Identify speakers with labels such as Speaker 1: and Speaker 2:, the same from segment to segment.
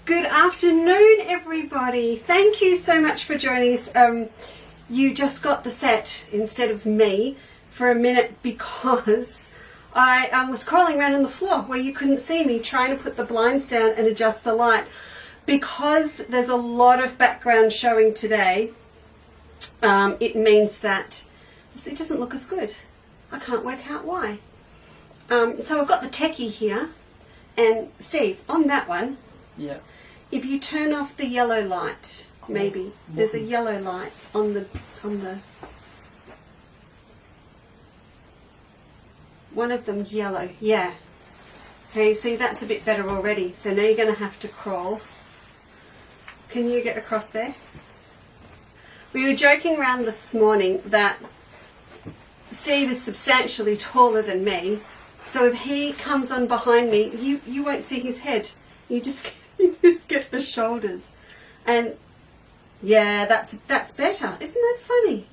Speaker 1: Good afternoon, everybody. Thank you so much for joining us. You just got the set instead of me for a minute because I was crawling around on the floor where you couldn't see me trying to put the blinds down and adjust the light. Because there's a lot of background showing today, it means that it doesn't look as good. I can't work out why. So I've got the techie here, and Steve, on that one,
Speaker 2: yeah.
Speaker 1: If you turn off the yellow light, maybe there's a yellow light on the one of them's yellow. Yeah. Okay, see, that's a bit better already. So now you're going to have to crawl. Can you get across there? We were joking around this morning that Steve is substantially taller than me, so if he comes on behind me, you won't see his head. You just get the shoulders. And yeah, that's better. Isn't that funny?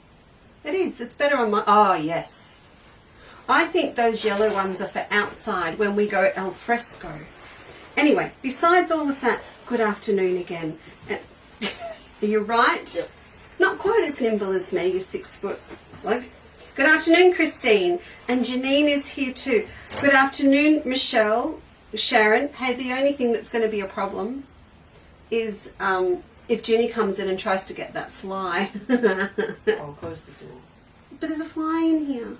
Speaker 1: It is. It's better on my... Oh, yes. I think those yellow ones are for outside when we go al fresco. Anyway, besides all of that, good afternoon again. Are you right?
Speaker 2: Yep.
Speaker 1: Not quite as nimble as me, you 6 foot bloke. Good afternoon, Christine. And Janine is here too. Good afternoon, Michelle, Sharon. Hey, the only thing that's going to be a problem is if Jenny comes in and tries to get that fly.
Speaker 2: I'll close the door.
Speaker 1: But there's a fly in here.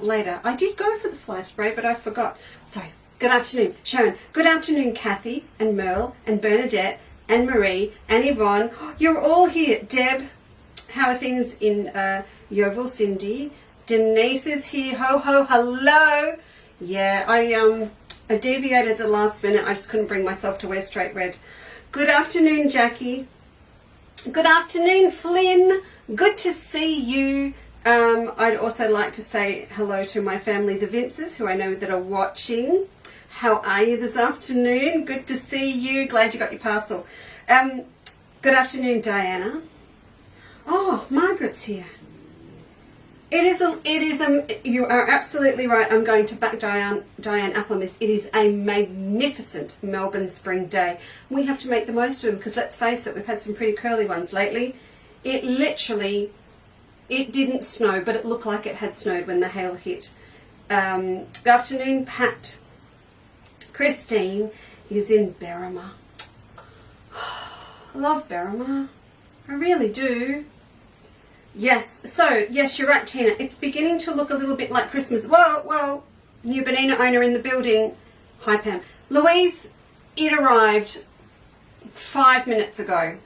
Speaker 1: Later. I did go for the fly spray, but I forgot. Sorry. Good afternoon, Sharon. Good afternoon, Kathy and Merle and Bernadette and Marie and Yvonne. You're all here. Deb, how are things in Yeovil? Cindy. Denise is here. Ho, ho, hello. Yeah, I deviated the last minute. I just couldn't bring myself to wear straight red. Good afternoon, Jackie. Good afternoon, Flynn. Good to see you. I'd also like to say hello to my family, the Vinces, who I know that are watching. How are you this afternoon? Good to see you. Glad you got your parcel. Good afternoon, Diana. Oh, Margaret's here. You are absolutely right. I'm going to back Diane up on this. It is a magnificent Melbourne spring day. We have to make the most of them because let's face it, we've had some pretty curly ones lately. It didn't snow, but it looked like it had snowed when the hail hit. Good afternoon, Pat. Christine is in Berrima. I love Berrima. I really do. Yes, so, yes, you're right, Tina. It's beginning to look a little bit like Christmas. Well, new banana owner in the building. Hi, Pam. Louise, it arrived 5 minutes ago.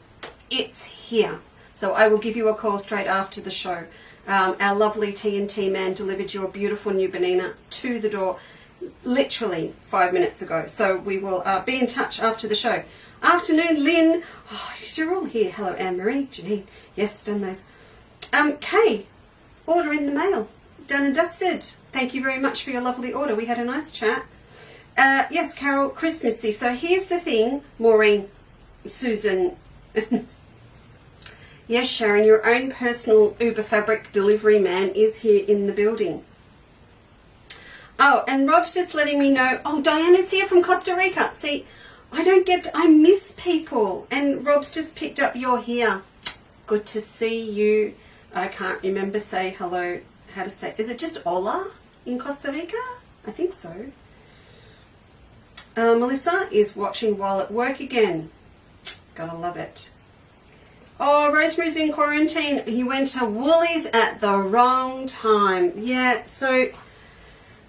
Speaker 1: It's here. So I will give you a call straight after the show. Our lovely TNT man delivered your beautiful new banana to the door literally 5 minutes ago. So we will be in touch after the show. Afternoon, Lynn. Oh, you're all here. Hello, Anne-Marie, Janine. Yes, done those. Kay, order in the mail. Done and dusted. Thank you very much for your lovely order. We had a nice chat. Yes, Carol, Christmassy. So here's the thing, Maureen, Susan. Yes, Sharon, your own personal Uber Fabric delivery man is here in the building. Oh, and Rob's just letting me know, oh, Diana's here from Costa Rica. See, I miss people. And Rob's just picked up you're here. Good to see you. I can't remember say hello, how to say, is it just hola in Costa Rica? I think so. Melissa is watching while at work again. Gotta love it. Oh, Rosemary's in quarantine. He went to Woolies at the wrong time. Yeah, so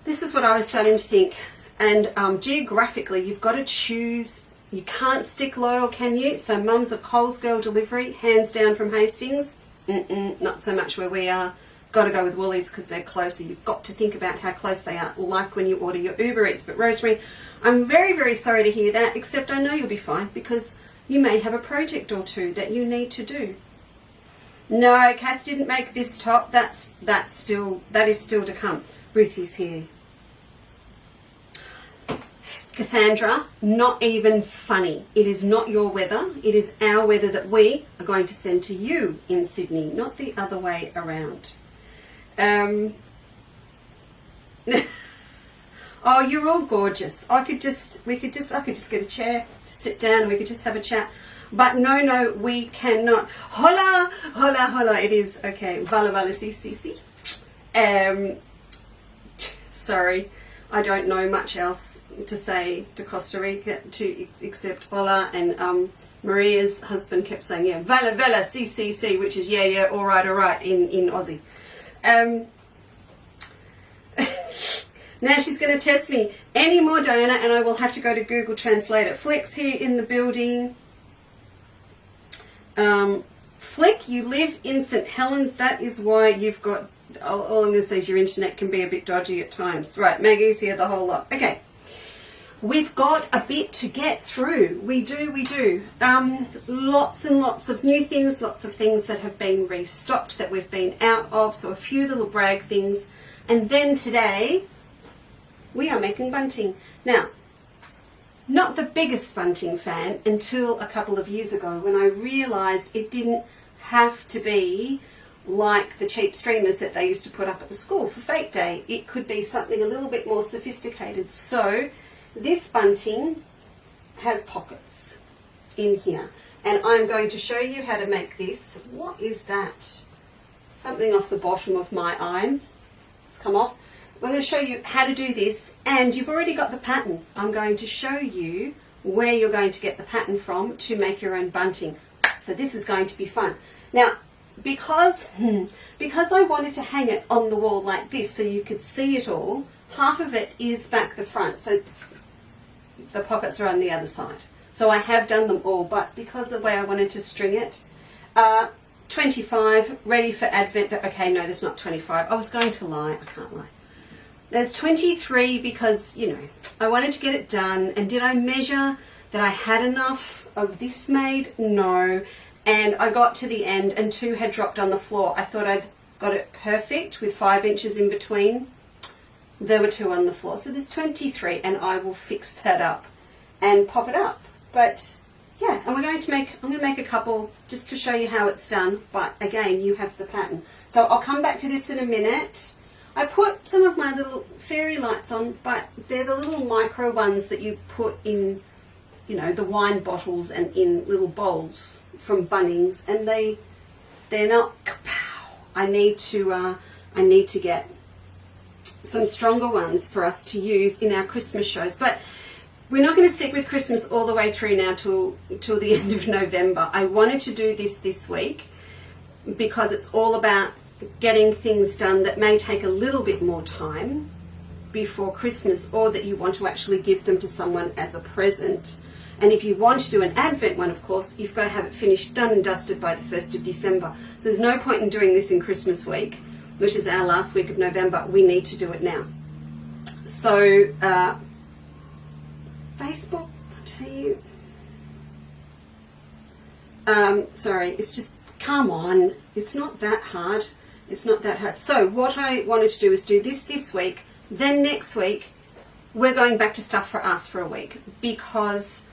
Speaker 1: this is what I was starting to think. And geographically, you've got to choose. You can't stick loyal, can you? So Mum's a Coles girl delivery, hands down from Hastings. Not so much where we are. Got to go with Woolies because they're closer. You've got to think about how close they are, like when you order your Uber Eats. But Rosemary, I'm very, very sorry to hear that, except I know you'll be fine because you may have a project or two that you need to do. No, Kath didn't make this top. That is still to come. Ruthie's here. Cassandra, not even funny. It is not your weather. It is our weather that we are going to send to you in Sydney, not the other way around. Oh, you're all gorgeous. I could just get a chair to sit down and we could just have a chat. But no, we cannot. Hola, hola, hola. It is okay. Vala, vala, si, si, si. Sorry, I don't know much else to say to Costa Rica except hola, and Maria's husband kept saying, yeah, vala, vala, si, si, si, which is yeah, all right, in Aussie. Now she's going to test me. Any more, Diana, and I will have to go to Google Translate it. Flick's here in the building. Flick, you live in St. Helens. That is why you've got... All I'm going to say is your internet can be a bit dodgy at times. Right, Maggie's here, the whole lot. Okay. We've got a bit to get through. We do. Lots and lots of new things, lots of things that have been restocked that we've been out of. So a few little brag things. And then today... we are making bunting. Now, not the biggest bunting fan until a couple of years ago when I realised it didn't have to be like the cheap streamers that they used to put up at the school for Fate Day. It could be something a little bit more sophisticated. So this bunting has pockets in here. And I'm going to show you how to make this. What is that? Something off the bottom of my iron. It's come off. We're going to show you how to do this, and you've already got the pattern. I'm going to show you where you're going to get the pattern from to make your own bunting. So this is going to be fun. Now, because I wanted to hang it on the wall like this so you could see it all, half of it is back the front, so the pockets are on the other side. So I have done them all, but because of the way I wanted to string it, 25, ready for Advent. Okay, no, there's not 25. I was going to lie. I can't lie. There's 23 because, you know, I wanted to get it done. And did I measure that I had enough of this made? No. And I got to the end and 2 had dropped on the floor. I thought I'd got it perfect with 5 inches in between. There were 2 on the floor. So there's 23, and I will fix that up and pop it up. But yeah, and I'm going to make a couple just to show you how it's done. But again, you have the pattern. So I'll come back to this in a minute. I put some of my little fairy lights on, but they're the little micro ones that you put in, you know, the wine bottles and in little bowls from Bunnings, and they're not. I need to get some stronger ones for us to use in our Christmas shows. But we're not going to stick with Christmas all the way through now till the end of November. I wanted to do this week because it's all about getting things done that may take a little bit more time before Christmas, or that you want to actually give them to someone as a present. And if you want to do an Advent one, of course, you've got to have it finished, done and dusted by the 1st of December. So there's no point in doing this in Christmas week, which is our last week of November. We need to do it now. So Facebook, I'll tell you. Sorry, it's just, come on, it's not that hard. It's not that hard. So what I wanted to do is do this week. Then next week, we're going back to stuff for us for a week, because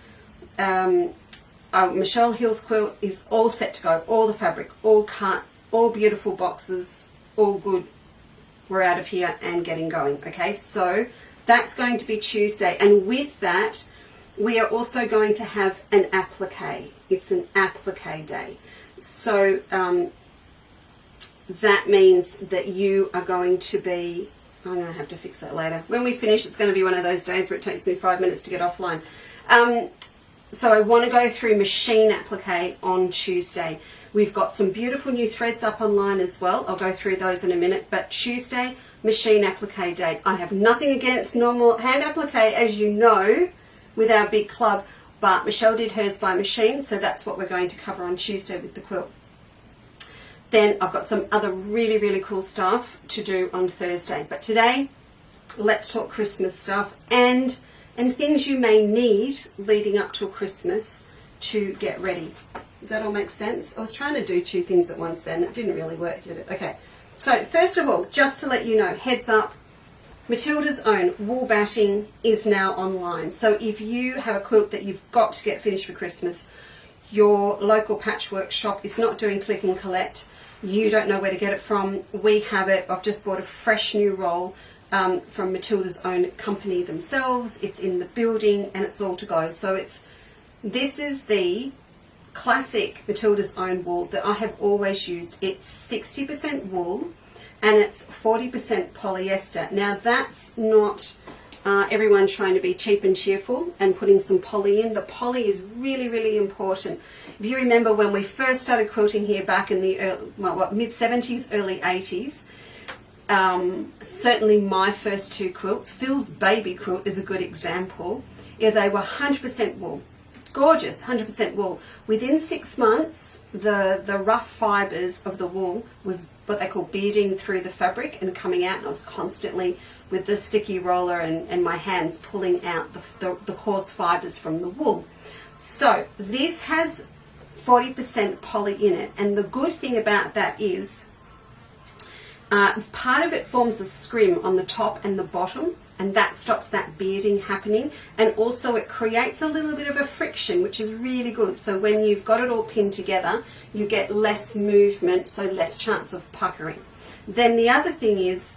Speaker 1: Michelle Hill's quilt is all set to go. All the fabric, all cut, all beautiful boxes, all good. We're out of here and getting going. Okay, so that's going to be Tuesday. And with that, we are also going to have an applique. It's an applique day. So that means that you are going to be, I'm going to have to fix that later. When we finish, it's going to be one of those days where it takes me 5 minutes to get offline. So I want to go through machine applique on Tuesday. We've got some beautiful new threads up online as well. I'll go through those in a minute. But Tuesday, machine applique day. I have nothing against normal hand applique, as you know, with our big club. But Michelle did hers by machine, so that's what we're going to cover on Tuesday with the quilt. Then I've got some other really, really cool stuff to do on Thursday. But today, let's talk Christmas stuff and things you may need leading up to Christmas to get ready. Does that all make sense? I was trying to do 2 things at once then. It didn't really work, did it? Okay. So first of all, just to let you know, heads up, Matilda's own wool batting is now online. So if you have a quilt that you've got to get finished for Christmas, your local patchwork shop is not doing click and collect, you don't know where to get it from, we have it. I've just bought a fresh new roll. from Matilda's own company themselves. It's in the building and it's all to go. So this is the classic Matilda's own wool that I have always used. It's 60% wool and it's 40% polyester. Now that's not everyone trying to be cheap and cheerful and putting some poly in. The poly is really, really important. If you remember when we first started quilting here back in the mid-70s, early 80s, certainly my first two quilts, Phil's baby quilt is a good example. Yeah, they were 100% wool. Gorgeous, 100% wool. Within 6 months, the rough fibres of the wool was what they call beading through the fabric and coming out, and I was constantly with the sticky roller and my hands pulling out the coarse fibres from the wool. So this has 40% poly in it, and the good thing about that is part of it forms a scrim on the top and the bottom, and that stops that beading happening, and also it creates a little bit of a friction, which is really good. So when you've got it all pinned together, you get less movement, so less chance of puckering. Then the other thing is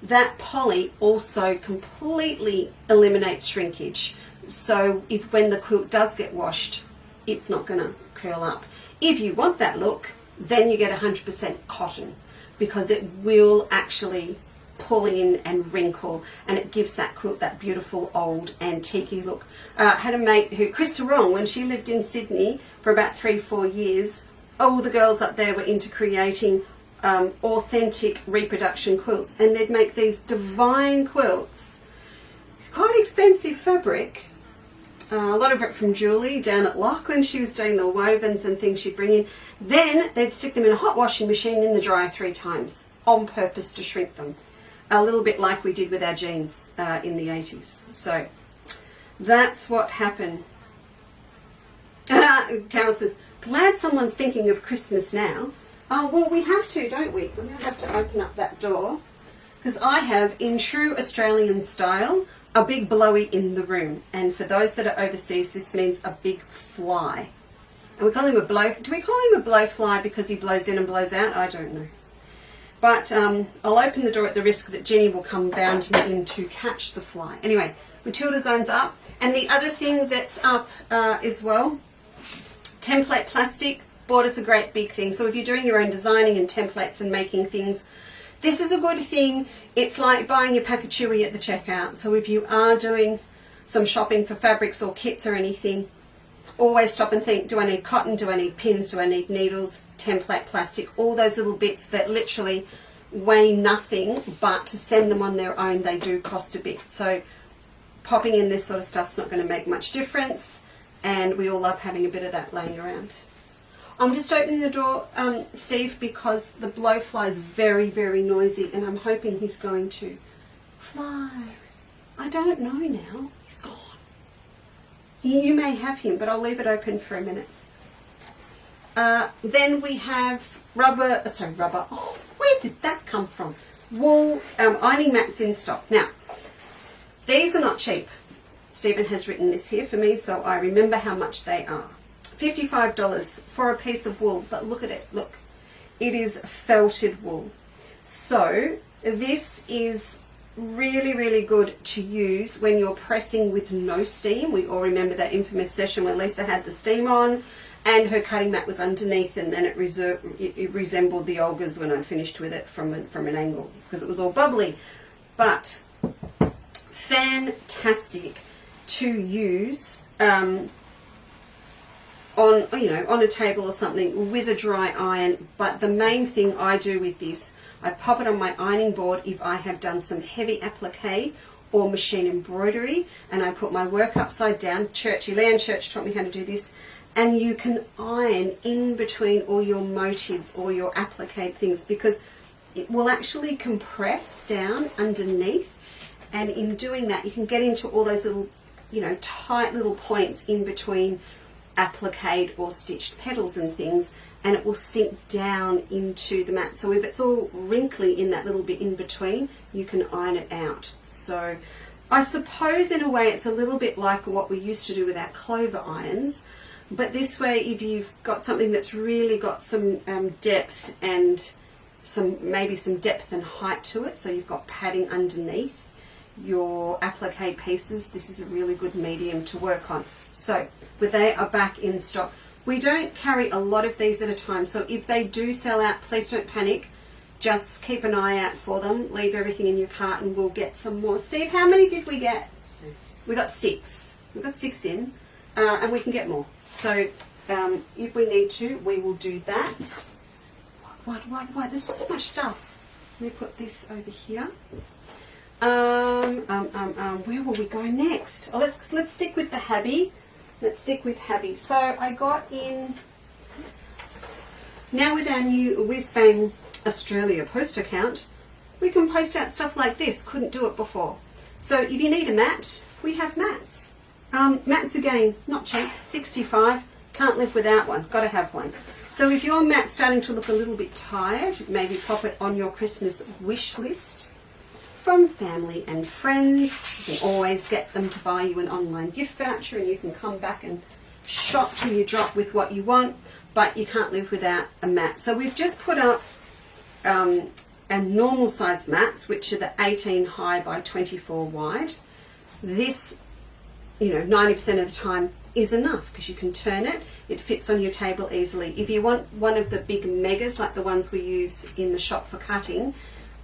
Speaker 1: that poly also completely eliminates shrinkage. So when the quilt does get washed, it's not going to curl up. If you want that look, then you get 100% cotton, because it will actually pull in and wrinkle, and it gives that quilt that beautiful old antique look. I had a mate who, Krista Wrong, when she lived in Sydney for about 3-4 years, all the girls up there were into creating authentic reproduction quilts, and they'd make these divine quilts. It's quite expensive fabric. A lot of it from Julie down at Lock when she was doing the wovens and things she'd bring in. Then they'd stick them in a hot washing machine in the dryer 3 times on purpose to shrink them. A little bit like we did with our jeans in the 80s. So that's what happened. Carol says, glad someone's thinking of Christmas now. Oh, well, we have to, don't we? We're going to have to open up that door, because I have, in true Australian style, a big blowy in the room. And for those that are overseas, this means a big fly. And we call him a blow. Do we call him a blowfly because he blows in and blows out? I don't know. But I'll open the door at the risk that Jenny will come bounding in to catch the fly. Anyway, Matilda's own's up. And the other thing that's up as well, template plastic. Bought us a great big thing. So if you're doing your own designing and templates and making things, this is a good thing. It's like buying your pack of chewy at the checkout. So if you are doing some shopping for fabrics or kits or anything, always stop and think, do I need cotton? Do I need pins? Do I need needles? Template plastic, all those little bits that literally weigh nothing, but to send them on their own, they do cost a bit. So popping in this sort of stuff's not going to make much difference, and we all love having a bit of that laying around. I'm just opening the door, Steve, because the blowfly is very, very noisy, and I'm hoping he's going to fly. I don't know now. He's gone. You may have him, but I'll leave it open for a minute. Then we have rubber. Oh, where did that come from? Wool ironing mats in stock. Now, these are not cheap. Stephen has written this here for me, so I remember how much they are. $55 for a piece of wool, but look at it. Look, it is felted wool. So this is really, really good to use when you're pressing with no steam. We all remember that infamous session where Lisa had the steam on and her cutting mat was underneath, and then it resembled the Olga's when I'd finished with it from an angle, because it was all bubbly. But fantastic to use on a table or something with a dry iron. But the main thing I do with this, I pop it on my ironing board if I have done some heavy applique or machine embroidery, and I put my work upside down. Leanne Church taught me how to do this, and you can iron in between all your motifs or your applique things, because it will actually compress down underneath, and in doing that you can get into all those little tight little points in between appliqued or stitched petals and things, and it will sink down into the mat. So if it's all wrinkly in that little bit in between, you can iron it out. So I suppose in a way it's a little bit like what we used to do with our clover irons, but this way if you've got something that's really got some depth and maybe some depth and height to it, so you've got padding underneath your applique pieces. This is a really good medium to work on. So they are back in stock. We don't carry a lot of these at a time, so if they do sell out, please don't panic. Just keep an eye out for them. Leave everything in your cart and we'll get some more. Steve, how many did we get?
Speaker 2: 6.
Speaker 1: We got 6. We got 6 in, and we can get more. So if we need to, we will do that. What? There's so much stuff. Let me put this over here. Where will we go next? Oh, let's stick with the Habby. Let's stick with Habby. So I got in, now with our new Whiz Bang Australia post account, we can post out stuff like this. Couldn't do it before. So if you need a mat, we have mats. Mats again, not cheap, $65. Can't live without one, got to have one. So if your mat's starting to look a little bit tired, maybe pop it on your Christmas wish list from family and friends. You can always get them to buy you an online gift voucher and you can come back and shop till you drop with what you want, but you can't live without a mat. So we've just put up our normal size mats, which are the 18 high by 24 wide. This, 90% of the time is enough because you can turn it. It fits on your table easily. If you want one of the big megas like the ones we use in the shop for cutting,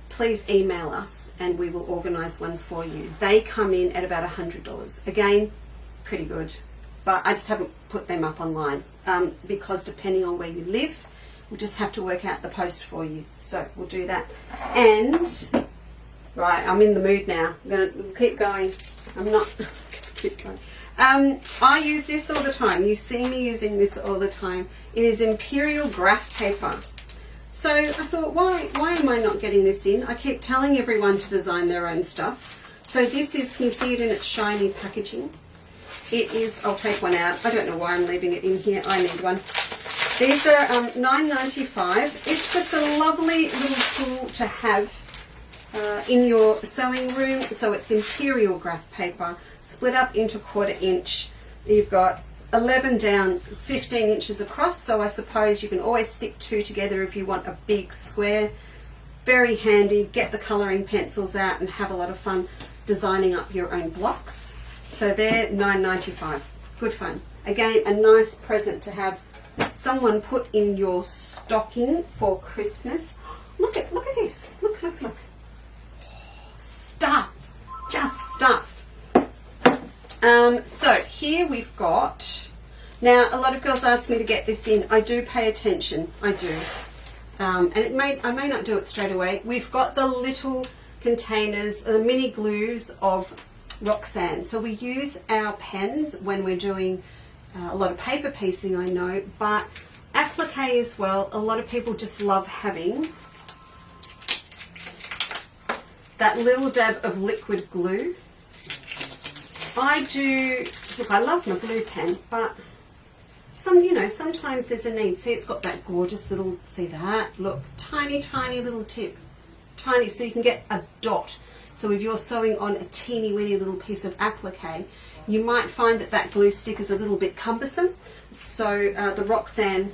Speaker 1: please email us and we will organise one for you. They come in at about $100. Again, pretty good. But I just haven't put them up online because depending on where you live, we'll just have to work out the post for you. So we'll do that. And, right, I'm in the mood now. We'll keep going. I'm not... keep going. I use this all the time. You see me using this all the time. It is Imperial graph paper. So I thought, why am I not getting this in? I keep telling everyone to design their own stuff. So this is, can you see it in its shiny packaging? It is, I'll take one out. I don't know why I'm leaving it in here. I need one. These are $9.95. It's just a lovely little tool to have in your sewing room. So it's Imperial graph paper, split up into 1/4 inch. You've got 11 down, 15 inches across, so I suppose you can always stick 2 together if you want a big square. Very handy. Get the colouring pencils out and have a lot of fun designing up your own blocks. So they're $9.95. Good fun. Again, a nice present to have someone put in your stocking for Christmas. Look at this. Look. Stuff. Just stuff. So here we've got, now a lot of girls ask me to get this in. I do pay attention, I do. And I may not do it straight away. We've got the little containers, the mini glues of Roxanne. So we use our pens when we're doing a lot of paper piecing, I know, but applique as well. A lot of people just love having that little dab of liquid glue. I do, look, I love my blue pen, but sometimes there's a need. See, it's got that gorgeous little, see that? Look, tiny little tip. Tiny, so you can get a dot. So if you're sewing on a teeny weeny little piece of applique, you might find that glue stick is a little bit cumbersome. So the Roxanne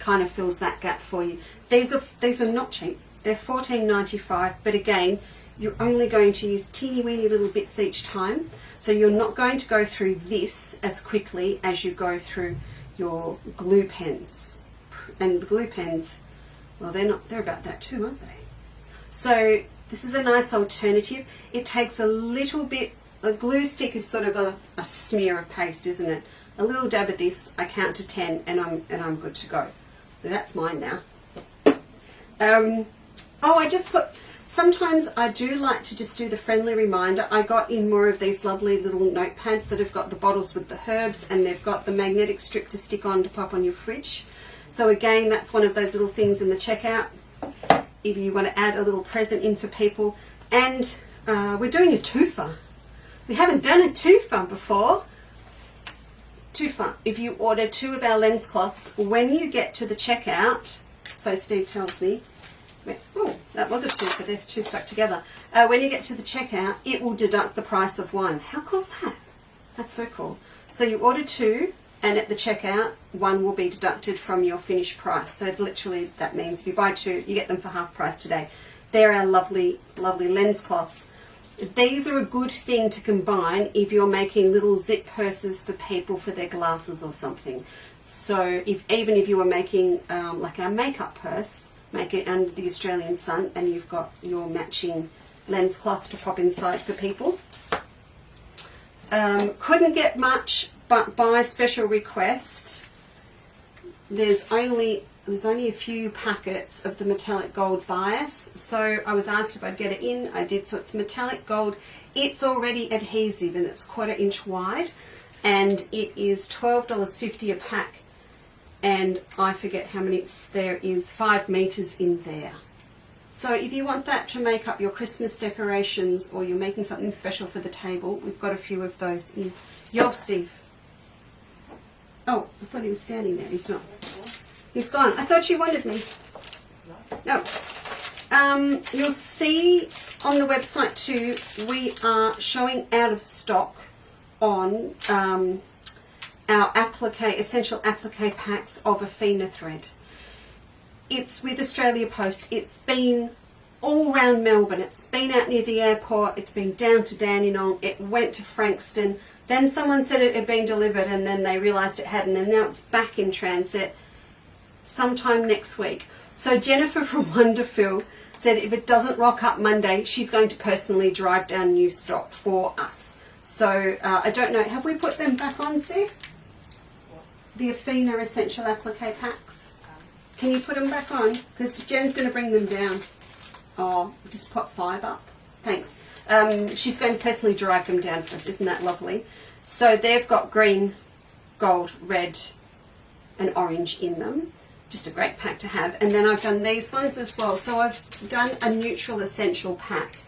Speaker 1: kind of fills that gap for you. These are not cheap. They're $14.95, but again, you're only going to use teeny weeny little bits each time. So you're not going to go through this as quickly as you go through your glue pens. And the glue pens, well, they're about that too, aren't they? So this is a nice alternative. It takes a little bit, the glue stick is sort of a smear of paste, isn't it? A little dab of this, I count to 10 and I'm good to go. So that's mine now. I just put, sometimes I do like to just do the friendly reminder. I got in more of these lovely little notepads that have got the bottles with the herbs and they've got the magnetic strip to stick on to pop on your fridge. So again, that's one of those little things in the checkout if you want to add a little present in for people. And we're doing a twofer. We haven't done a twofer before. Twofer. If you order 2 of our lens cloths, when you get to the checkout, so Steve tells me, oh, that was a twofer, there's 2 stuck together. When you get to the checkout, it will deduct the price of 1. How cool is that? That's so cool. So you order 2, and at the checkout, one will be deducted from your finished price. So literally that means if you buy two, you get them for half price today. They're our lovely, lovely lens cloths. These are a good thing to combine if you're making little zip purses for people for their glasses or something. So even if you were making like our makeup purse, make it under the Australian sun, and you've got your matching lens cloth to pop inside for people. Couldn't get much, but by special request, there's only a few packets of the metallic gold bias. So I was asked if I'd get it in. I did. So it's metallic gold. It's already adhesive and it's 1/4 inch wide, and it is $12.50 a pack. And I forget how many there is, 5 meters in there. So if you want that to make up your Christmas decorations, or you're making something special for the table, we've got a few of those in. Yo, Steve. Oh, I thought he was standing there. He's not. He's gone. I thought you wanted me. No. You'll see on the website too, we are showing out of stock on our essential applique packs of Afina thread. It's with Australia Post. It's been all around Melbourne. It's been out near the airport. It's been down to Dandenong. It went to Frankston. Then someone said it had been delivered, and then they realised it hadn't, and now it's back in transit sometime next week. So Jennifer from Wonderful said if it doesn't rock up Monday, she's going to personally drive down new stock for us. So I don't know. Have we put them back on, Steve? The Afina Essential Applique Packs. Can you put them back on? Because Jen's going to bring them down. Oh, just put 5 up. Thanks. She's going to personally drive them down for us. Isn't that lovely? So they've got green, gold, red and orange in them. Just a great pack to have. And then I've done these ones as well. So I've done a neutral essential pack.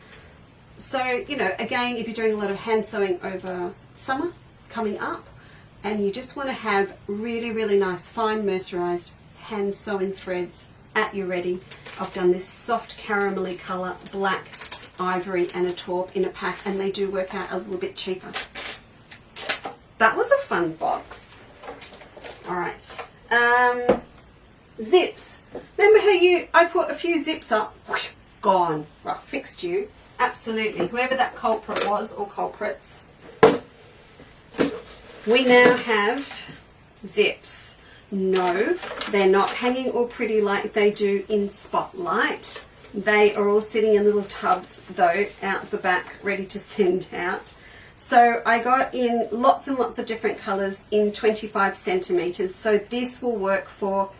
Speaker 1: So, you know, again, if you're doing a lot of hand sewing over summer coming up, and you just want to have really, really nice, fine mercerized hand sewing threads at your ready. I've done this soft caramelly colour, black, ivory and a taupe in a pack, and they do work out a little bit cheaper. That was a fun box. All right. Zips. Remember how I put a few zips up, whoosh, gone. Right, fixed you. Absolutely. Whoever that culprit was, or culprits. We now have zips. No, they're not hanging all pretty like they do in Spotlight. They are all sitting in little tubs though out the back, ready to send out. So I got in lots and lots of different colours in 25 centimetres. So this will work for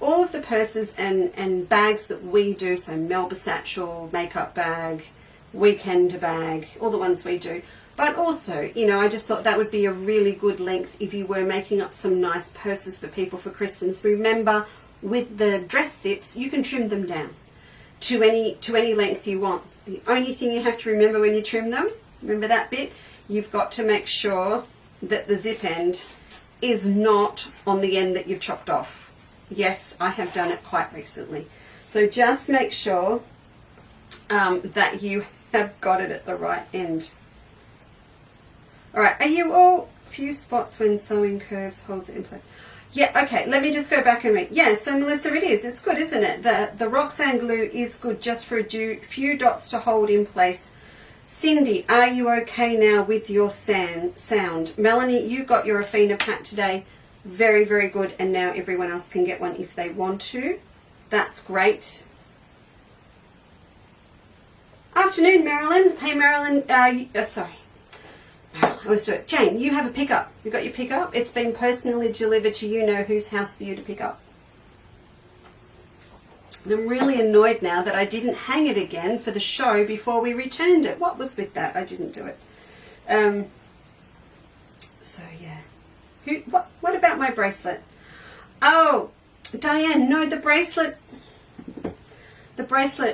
Speaker 1: all of the purses and bags that we do. So Melba satchel, makeup bag, weekend bag, all the ones we do. But also, you know, I just thought that would be a really good length if you were making up some nice purses for people for Christmas. Remember, with the dress zips, you can trim them down to any length you want. The only thing you have to remember when you trim them, remember that bit, you've got to make sure that the zip end is not on the end that you've chopped off. Yes, I have done it quite recently. So just make sure that you have got it at the right end. All right, are you all few spots when sewing curves holds it in place? Yeah, okay, let me just go back and read. Yeah, so Melissa, it is. It's good, isn't it? The Roxanne glue is good just for a few dots to hold in place. Cindy, are you okay now with your sound? Melanie, you got your Afina pack today. Very, very good. And now everyone else can get one if they want to. That's great. Afternoon, Marilyn. Hey, Marilyn. Sorry. Let's do it. Jane, you have a pickup. You got your pickup? It's been personally delivered to you know whose house for you to pick up. And I'm really annoyed now that I didn't hang it again for the show before we returned it. What was with that? I didn't do it. So yeah. What about my bracelet? Oh, Diane, no, the bracelet,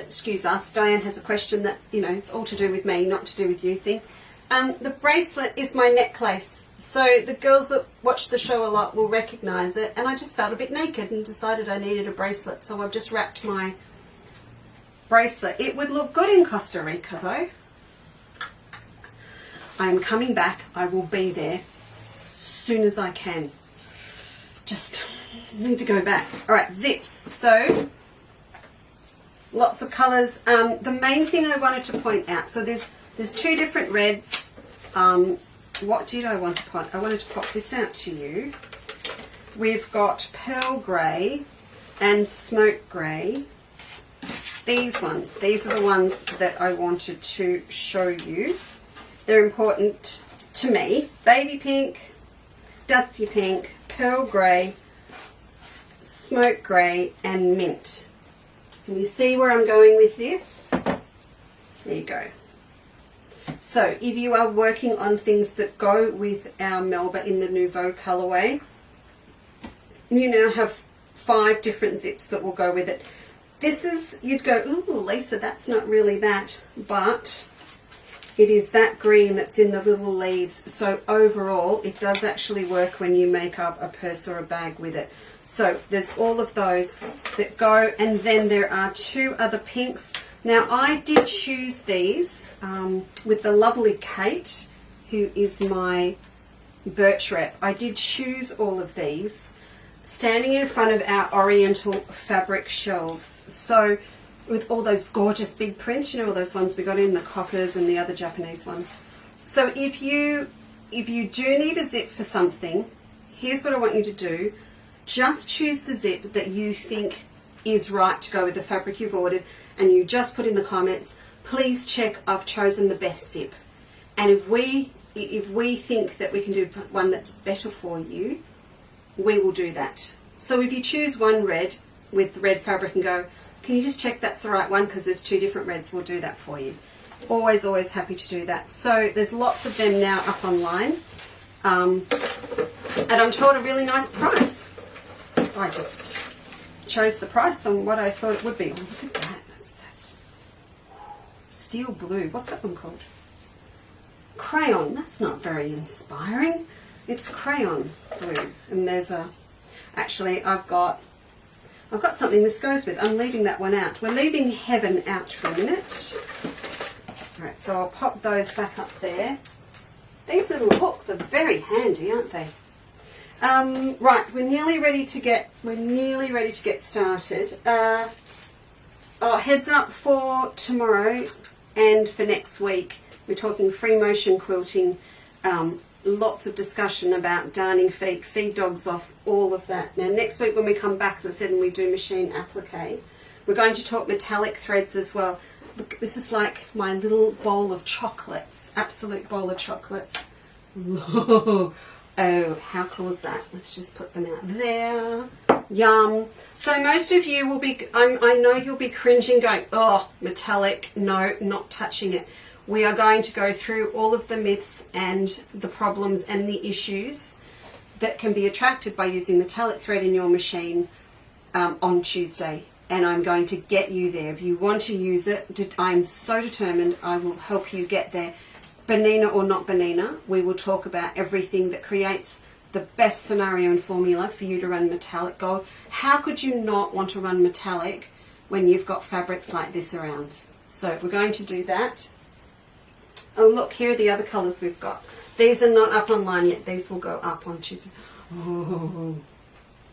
Speaker 1: excuse us, Diane has a question that, you know, it's all to do with me, not to do with you thing. The bracelet is my necklace, so the girls that watch the show a lot will recognise it, and I just felt a bit naked and decided I needed a bracelet, so I've just wrapped my bracelet. It would look good in Costa Rica though. I am coming back. I will be there as soon as I can. just need to go back. All right, zips. So lots of colours. The main thing I wanted to point out, so there's two different reds. What did I want to point? I wanted to pop this out to you. We've got pearl grey and smoke grey. These ones, these are the ones that I wanted to show you. They're important to me. Baby pink, dusty pink, pearl grey, smoke grey and mint. Can you see where I'm going with this? There you go. So if you are working on things that go with our Melba in the Nouveau colourway, you now have 5 different zips that will go with it. This is, you'd go, ooh, Lisa, that's not really that, but it is that green that's in the little leaves. So overall, it does actually work when you make up a purse or a bag with it. So there's all of those that go, and then there are 2 other pinks. Now I did choose these with the lovely Kate, who is my birch rep. I did choose all of these standing in front of our oriental fabric shelves. So with all those gorgeous big prints, you know, all those ones we got in the cockers and the other Japanese ones. So if you do need a zip for something, here's what I want you to do. Just choose the zip that you think is right to go with the fabric you've ordered, and you just put in the comments, please check I've chosen the best zip. And if we think that we can do one that's better for you, we will do that. So if you choose one red with red fabric and go, can you just check that's the right one because there's 2 different reds, we'll do that for you. Always happy to do that. So there's lots of them now up online, and I'm told a really nice price. I just chose the price on what I thought it would be. Oh, look at that. That's steel blue. What's that one called? Crayon. That's not very inspiring. It's crayon blue. And there's a, actually I've got something this goes with. I'm leaving that one out. We're leaving heaven out for a minute. Alright, so I'll pop those back up there. These little hooks are very handy, aren't they? Right, we're nearly ready to get started. Heads up for tomorrow and for next week. We're talking free motion quilting. Lots of discussion about darning feet, feed dogs off, all of that. Now next week when we come back, as I said, and we do machine applique, we're going to talk metallic threads as well. Look, this is like my little bowl of chocolates, absolute bowl of chocolates. Oh, how cool is that? Let's just put them out there. Yum. So most of you will be, I know you'll be cringing going, oh, metallic, no, not touching it. We are going to go through all of the myths and the problems and the issues that can be attracted by using metallic thread in your machine on Tuesday. And I'm going to get you there. If you want to use it, I'm so determined I will help you get there. Bonina or not bonina, we will talk about everything that creates the best scenario and formula for you to run metallic gold. How could you not want to run metallic when you've got fabrics like this around? So we're going to do that. Oh look, here are the other colours we've got. These are not up online yet. These will go up on Tuesday. Oh,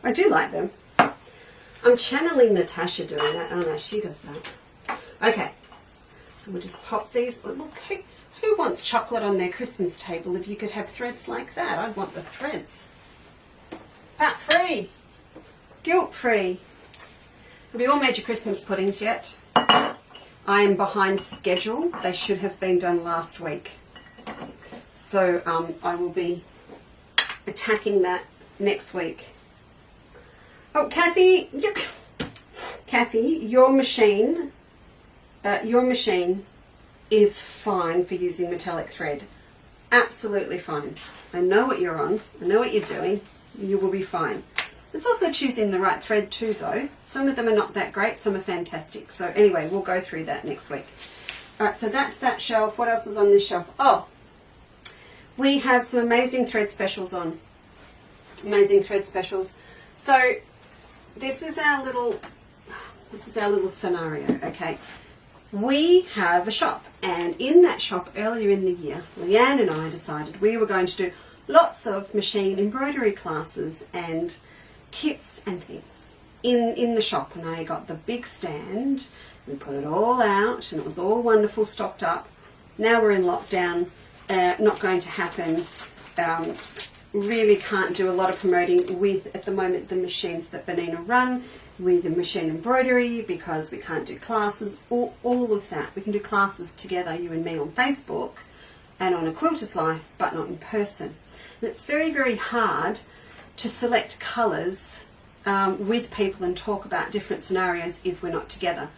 Speaker 1: I do like them. I'm channeling Natasha doing that. Oh no, she does that. Okay, so we'll just pop these. Oh, look, who wants chocolate on their Christmas table if you could have threads like that? I'd want the threads. Fat free. Guilt free. Have you all made your Christmas puddings yet? I am behind schedule. They should have been done last week. So I will be attacking that next week. Oh, Kathy, your machine is fine for using metallic thread. Absolutely fine. I know what you're on. I know what you're doing. You will be fine. It's also choosing the right thread too, though. Some of them are not that great, some are fantastic. So anyway, we'll go through that next week. All right, so that's that shelf. What else is on this shelf? Oh, we have some amazing thread specials on. Amazing thread specials. So this is our little scenario, okay? We have a shop, and in that shop earlier in the year, Leanne and I decided we were going to do lots of machine embroidery classes and kits and things in the shop. And I got the big stand, we put it all out, and it was all wonderful, stocked up. Now we're in lockdown, not going to happen. Really can't do a lot of promoting with, at the moment, the machines that Benina run, with the machine embroidery, because we can't do classes, all of that. We can do classes together, you and me, on Facebook and on A Quilter's Life, but not in person. And it's very, very hard to select colours with people and talk about different scenarios if we're not together.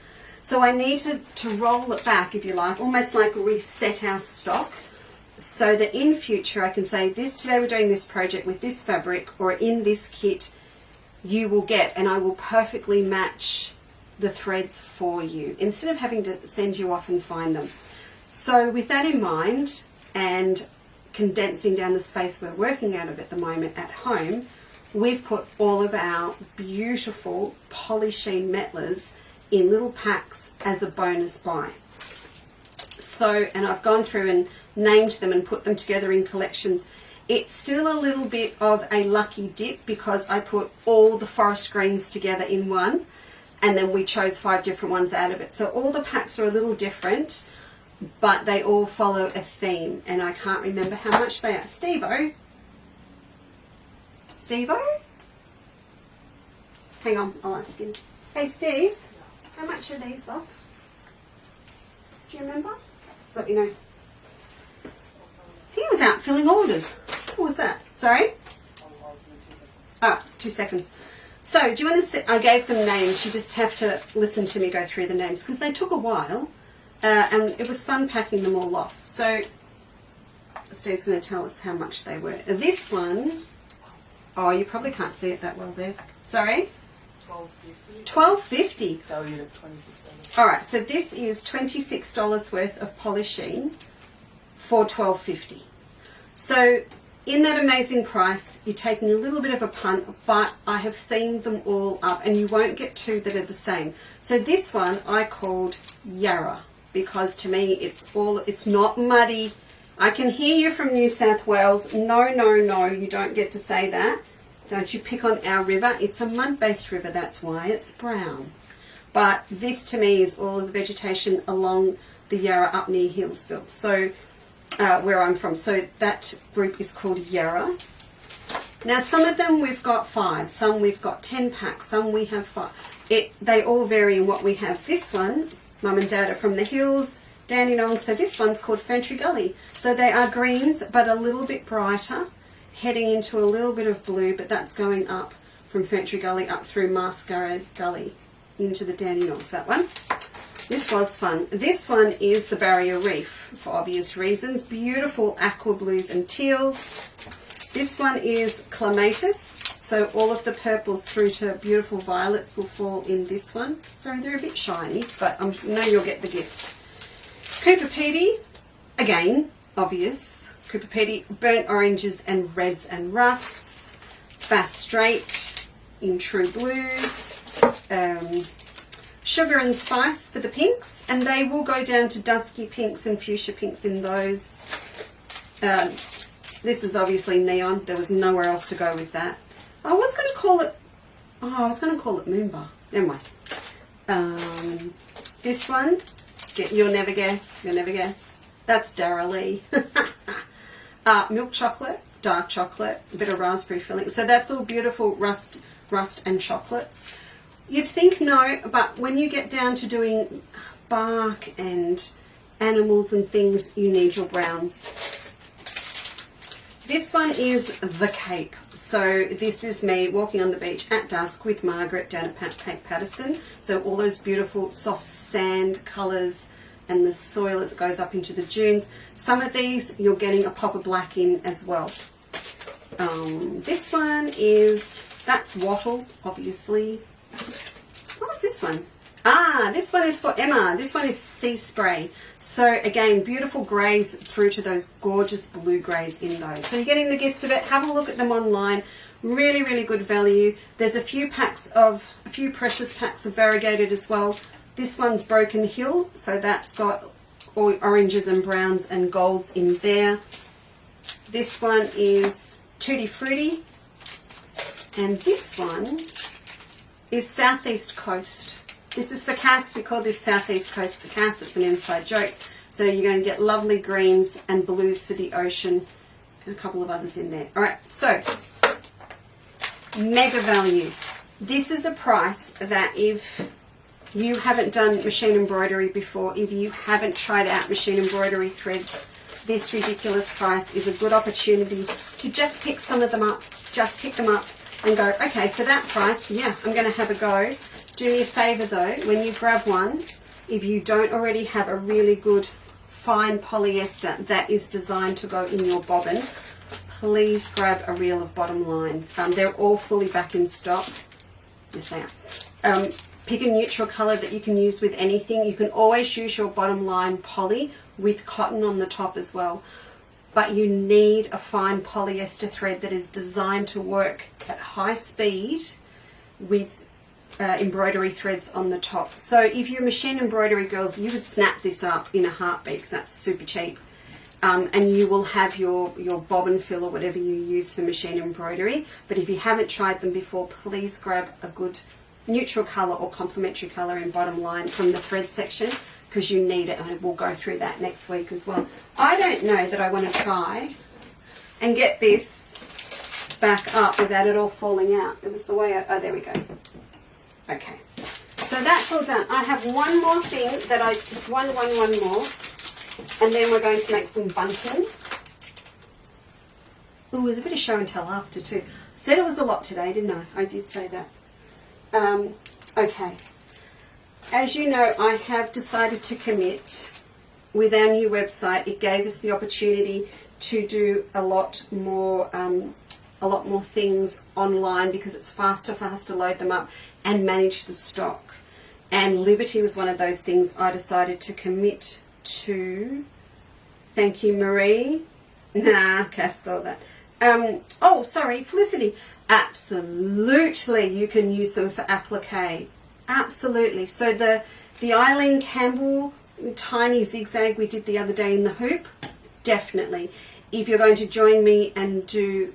Speaker 1: So I needed to roll it back, if you like, almost like reset our stock, so that in future I can say, today we're doing this project with this fabric, or in this kit you will get, and I will perfectly match the threads for you, instead of having to send you off and find them. So with that in mind, and condensing down the space we're working out of at the moment at home, we've put all of our beautiful polysheen metlers in little packs as a bonus buy. So, and I've gone through and named them and put them together in collections. It's still a little bit of a lucky dip, because I put all the forest greens together in one, and then we chose 5 different ones out of it. So all the packs are a little different, but they all follow a theme, and I can't remember how much they are. Steve-O? Hang on, I'll ask him. Hey Steve, how much are these, love? Do you remember? Let me know. He was out filling orders. What was that? Sorry? Oh, 2 seconds. So, do you want to sit? I gave them names. You just have to listen to me go through the names, because they took a while, and it was fun packing them all off. So, Steve's going to tell us how much they were. This one, oh, you probably can't see it that well there. Sorry? $12.50.
Speaker 2: $26.
Speaker 1: All right, so this is $26 worth of polishing for $12.50. So in that amazing price, you're taking a little bit of a punt, but I have themed them all up, and you won't get 2 that are the same. So this one I called Yarra, because to me it's not muddy. I can hear you from New South Wales. No, you don't get to say that. Don't you pick on our river. It's a mud-based river, that's why it's brown. But this to me is all of the vegetation along the Yarra up near Hillsville, so where I'm from. So that group is called Yarra. Now some of them we've got 5, some we've got 10 packs, some we have 5. They all vary in what we have. This one, Mum and Dad are from the hills, Dandenong, so this one's called Fentry Gully. So they are greens, but a little bit brighter, heading into a little bit of blue, but that's going up from Fentry Gully up through Mascara Gully into the Dandenongs, that one. This was fun. This one is the Barrier Reef, for obvious reasons. Beautiful aqua blues and teals. This one is Clematis, so all of the purples through to beautiful violets will fall in this one. Sorry, they're a bit shiny, but I know you'll get the gist. Cooper Pedy, again, obvious. Cooper Pedy, burnt oranges and reds and rusts. Bass Straight in true blues. Sugar and Spice for the pinks, and they will go down to dusky pinks and fuchsia pinks in those. This is obviously neon. There was nowhere else to go with that. I was going to call it Moomba. Never mind. This one, you'll never guess. That's Dara Lee. Milk chocolate, dark chocolate, a bit of raspberry filling. So that's all beautiful rust and chocolates. You'd think no, but when you get down to doing bark and animals and things, you need your browns. This one is the Cape. So this is me walking on the beach at dusk with Margaret down at Cape Patterson. So all those beautiful soft sand colours and the soil as it goes up into the dunes. Some of these you're getting a pop of black in as well. This one that's wattle, obviously. What was this one? This one is for Emma. This one is Sea Spray. So again, beautiful greys through to those gorgeous blue greys in those. So you're getting the gist of it. Have a look at them online. Really, really good value. There's a few precious packs of variegated as well. This one's Broken Hill, so that's got all oranges and browns and golds in there. This one is Tutti Frutti. And this one is Southeast Coast. This is for Cass. We call this Southeast Coast for Cass. It's an inside joke. So you're going to get lovely greens and blues for the ocean and a couple of others in there. All right, so mega value. This is a price that if you haven't done machine embroidery before, if you haven't tried out machine embroidery threads, this ridiculous price is a good opportunity to just pick some of them up, just pick them up and go, okay, for that price, yeah, I'm going to have a go. Do me a favour though, when you grab one, if you don't already have a really good fine polyester that is designed to go in your bobbin, please grab a reel of bottom line. They're all fully back in stock. Yes, they are. Pick a neutral colour that you can use with anything. You can always use your bottom line poly with cotton on the top as well. But you need a fine polyester thread that is designed to work at high speed with embroidery threads on the top. So if you're machine embroidery girls, you would snap this up in a heartbeat because that's super cheap. And you will have your bobbin fill or whatever you use for machine embroidery. But if you haven't tried them before, please grab a good neutral colour or complementary colour in bottom line from the thread section, because you need it, and we'll go through that next week as well. I don't know that I want to try and get this back up without it all falling out. It was the way oh, there we go. Okay, so that's all done. I have one more thing that I just one more, and then we're going to make some bunting. Oh, there's a bit of show and tell after too. Said it was a lot today, didn't I? I did say that. Okay. As you know, I have decided to commit with our new website. It gave us the opportunity to do a lot more things online because it's faster for us to load them up and manage the stock. And Liberty was one of those things I decided to commit to. Thank you, Marie. Nah, Cass saw that. Oh, sorry, Felicity. Absolutely, you can use them for applique. Absolutely. So the Eileen Campbell tiny zigzag we did the other day in the hoop, definitely. If you're going to join me and do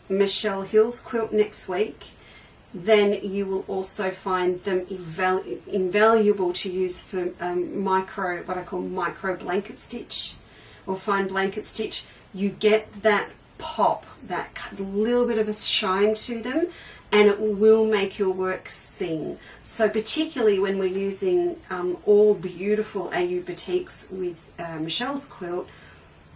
Speaker 1: Michelle Hill's quilt next week, then you will also find them invaluable to use for what I call micro blanket stitch or fine blanket stitch. You get that pop, that little bit of a shine to them, and it will make your work sing. So particularly when we're using all beautiful AU batiks with Michelle's quilt,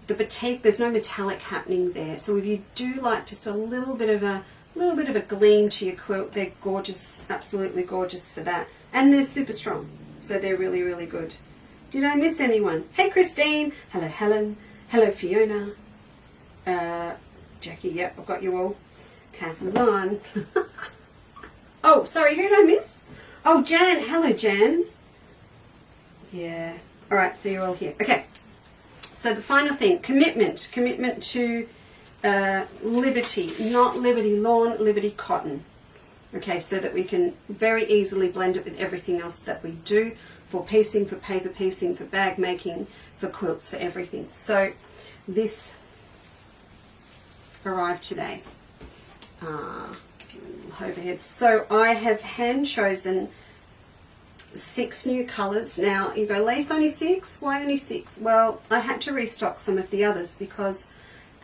Speaker 1: the batik, there's no metallic happening there. So if you do like just a little bit of a gleam to your quilt, they're gorgeous, absolutely gorgeous for that. And they're super strong, so they're really, really good. Did I miss anyone? Hey Christine, hello Helen, hello Fiona, Jackie, yep, I've got you all. Cass is on. Oh, sorry, who did I miss? Oh, Jan, hello Jan. Yeah, all right, so you're all here. Okay, so the final thing, commitment to Liberty, not Liberty Lawn, Liberty Cotton. Okay, so that we can very easily blend it with everything else that we do for piecing, for paper piecing, for bag making, for quilts, for everything. So this arrived today. Overhead. So I have hand chosen 6 new colours. Now you go, Lace, only 6? Why only 6? Well, I had to restock some of the others because,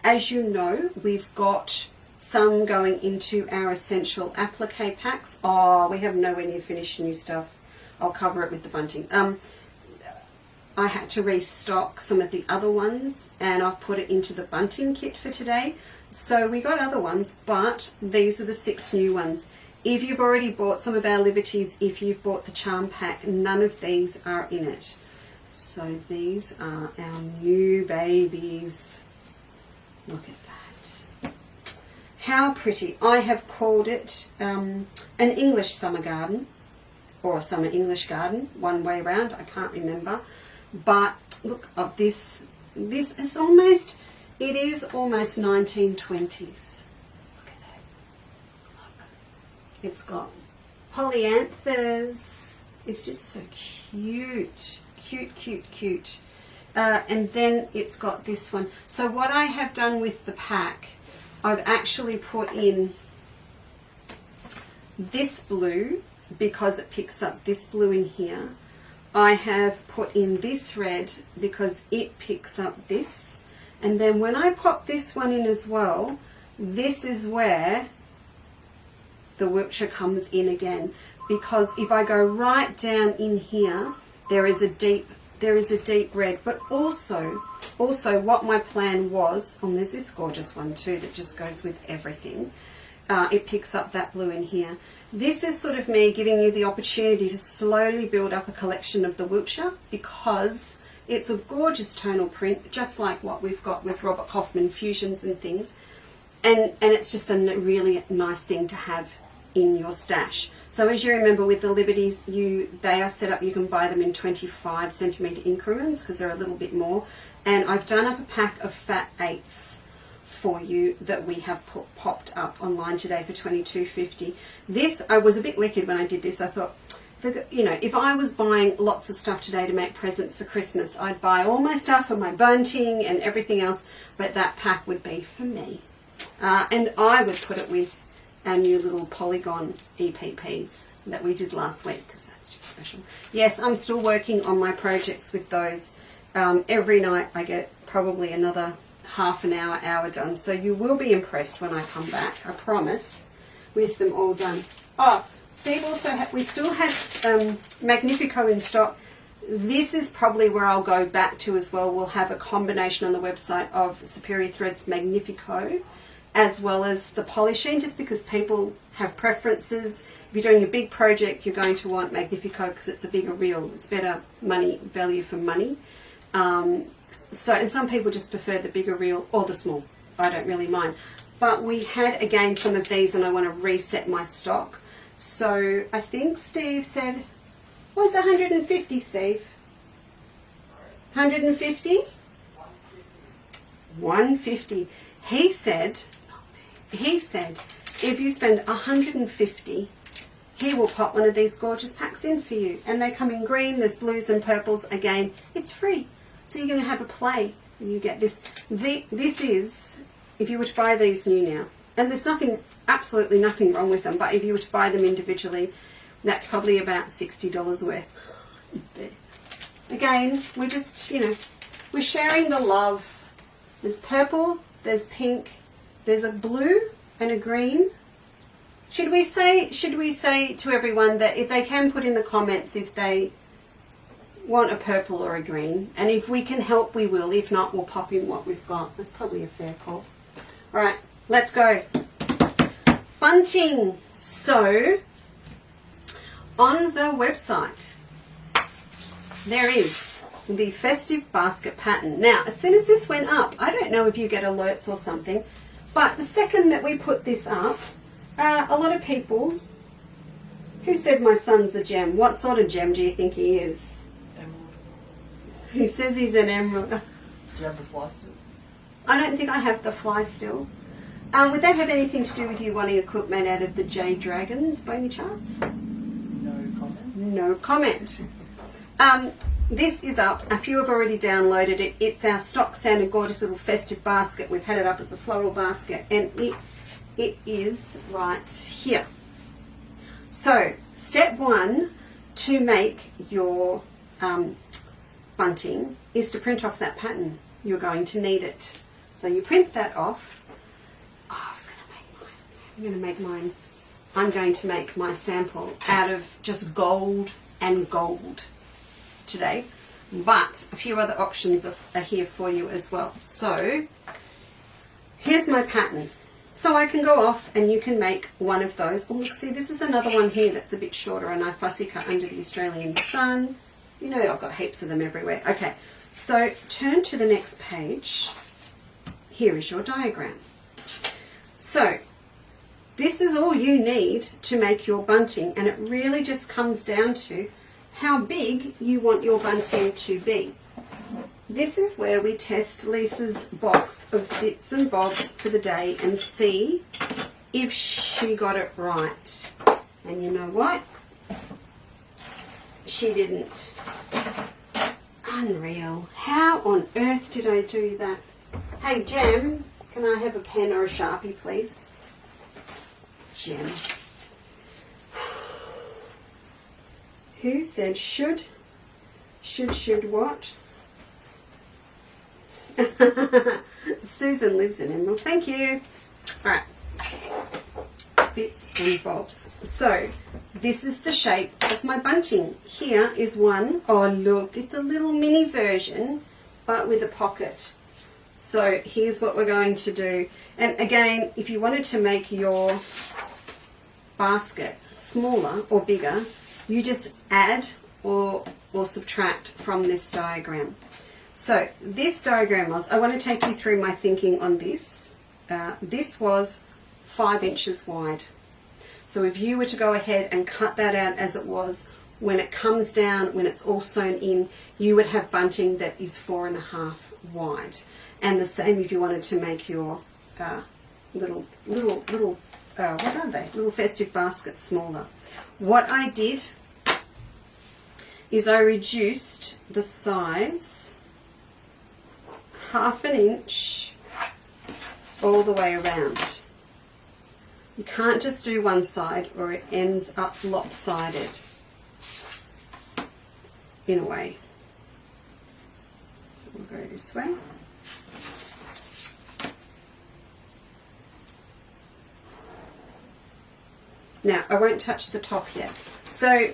Speaker 1: as you know, we've got some going into our essential applique packs. Oh, we have nowhere near finished new stuff. I'll cover it with the bunting. I had to restock some of the other ones, and I've put it into the bunting kit for today. So we got other ones, but these are the 6 new ones. If you've already bought some of our Liberties, if you've bought the charm pack, none of these are in it. So these are our new babies. Look at that. How pretty. I have called it an English summer garden, or a summer English garden, one way round, I can't remember. But look, of this is almost, it is almost 1920s. Look at that. Look. It's got polyanthers. It's just so cute. Cute, cute, cute. And then it's got this one. So what I have done with the pack, I've actually put in this blue, because it picks up this blue in here, I have put in this red because it picks up this. And then when I pop this one in as well, this is where the Wiltshire comes in again. Because if I go right down in here, there is a deep red. But also what my plan was, and there's this gorgeous one too that just goes with everything. It picks up that blue in here. This is sort of me giving you the opportunity to slowly build up a collection of the Wiltshire, because it's a gorgeous tonal print, just like what we've got with Robert Kaufman fusions and things. And it's just a really nice thing to have in your stash. So as you remember with the Liberties, they are set up, you can buy them in 25 centimetre increments because they're a little bit more. And I've done up a pack of fat 8s for you that we have popped up online today for $22.50. This, I was a bit wicked when I did this. I thought, you know, if I was buying lots of stuff today to make presents for Christmas, I'd buy all my stuff and my bunting and everything else, but that pack would be for me. And I would put it with our new little polygon EPPs that we did last week, because that's just special. Yes, I'm still working on my projects with those. Every night I get probably another half an hour done, so you will be impressed when I come back, I promise, with them all done. Oh, Steve also we still had Magnifico in stock. This is probably where I'll go back to as well. We'll have a combination on the website of Superior Threads Magnifico as well as the polishing, just because people have preferences. If you're doing a big project, you're going to want Magnifico because it's a bigger reel. It's better value for money. And some people just prefer the bigger reel or the small. I don't really mind. But we had, again, some of these, and I want to reset my stock. So I think Steve said, what was 150, Steve? 150? 150. He said, if you spend 150, he will pop one of these gorgeous packs in for you. And they come in green, there's blues and purples. Again, it's free. So you're going to have a play when you get this. This is, if you were to buy these new now, and there's absolutely nothing wrong with them, but if you were to buy them individually, that's probably about $60 worth. Again, we're just, you know, we're sharing the love. There's purple, there's pink, there's a blue and a green. Should we say to everyone that if they can put in the comments if they want a purple or a green, and if we can help, we will. If not, we'll pop in what we've got. That's probably a fair call. All right, let's go. Bunting. So on the website there is the festive basket pattern. Now, as soon as this went up, I don't know if you get alerts or something, but the second that we put this up, a lot of people who said my son's a gem. What sort of gem do you think he is?
Speaker 2: Emerald.
Speaker 1: He says he's an emerald.
Speaker 2: Do you have the fly still?
Speaker 1: I don't think I have the fly still. Would that have anything to do with you wanting a quilt made out of the jade dragons by any chance?
Speaker 2: No comment.
Speaker 1: No comment. This is up. A few have already downloaded it. It's our stock standard gorgeous little festive basket. We've had it up as a floral basket, and it is right here. So step one to make your bunting is to print off that pattern. You're going to need it. So you print that off. Oh, I was going to make mine. I'm going to make my sample out of just gold and gold today, but a few other options are here for you as well. So here's my pattern. So I can go off and you can make one of those. Oh, look, see, this is another one here that's a bit shorter, and I fussy cut under the Australian sun. You know, I've got heaps of them everywhere. Okay, so turn to the next page. Here is your diagram. So this is all you need to make your bunting, and it really just comes down to how big you want your bunting to be. This is where we test Lisa's box of bits and bobs for the day and see if she got it right. And you know what? She didn't. Unreal. How on earth did I do that? Hey, Jem, can I have a pen or a Sharpie, please? Jem. Who said should? Should what? Susan lives in Emerald. Thank you. All right. Bits and bobs. So this is the shape of my bunting. Here is one. Oh look, it's a little mini version, but with a pocket. So here's what we're going to do. And again, if you wanted to make your basket smaller or bigger, you just add or subtract from this diagram. So this diagram was, I want to take you through my thinking on this. This was 5 inches wide. So if you were to go ahead and cut that out as it was, when it comes down, when it's all sewn in, you would have bunting that is 4.5 wide. And the same if you wanted to make your little what are they? Little festive baskets smaller. What I did is I reduced the size 1/2 inch all the way around. You can't just do one side or it ends up lopsided in a way. So we'll go this way. Now I won't touch the top yet. So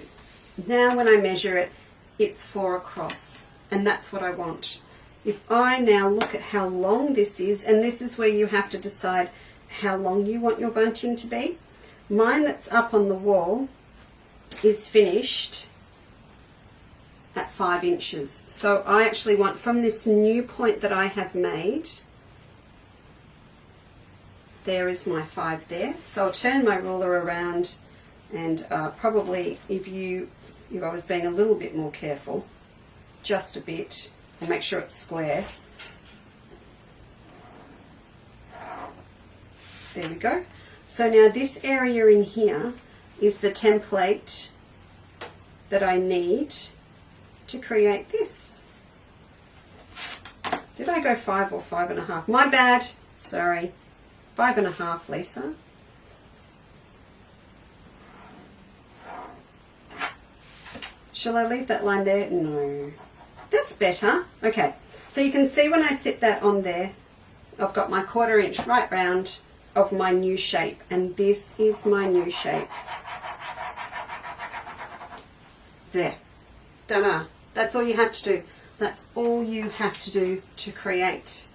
Speaker 1: now when I measure it, it's 4 across, and that's what I want. If I now look at how long this is, and this is where you have to decide how long you want your bunting to be. Mine that's up on the wall is finished at 5 inches. So I actually want from this new point that I have made, there is my 5 there. So I'll turn my ruler around and probably if I was being a little bit more careful, just a bit, and make sure it's square. There we go. So now this area in here is the template that I need to create this. Did I go 5 or 5.5? My bad. Sorry. 5.5, Lisa. Shall I leave that line there? No. That's better. Okay. So you can see when I sit that on there, I've got my 1/4 inch right round of my new shape, and this is my new shape. There. Ta-da. That's all you have to do. That's all you have to do to create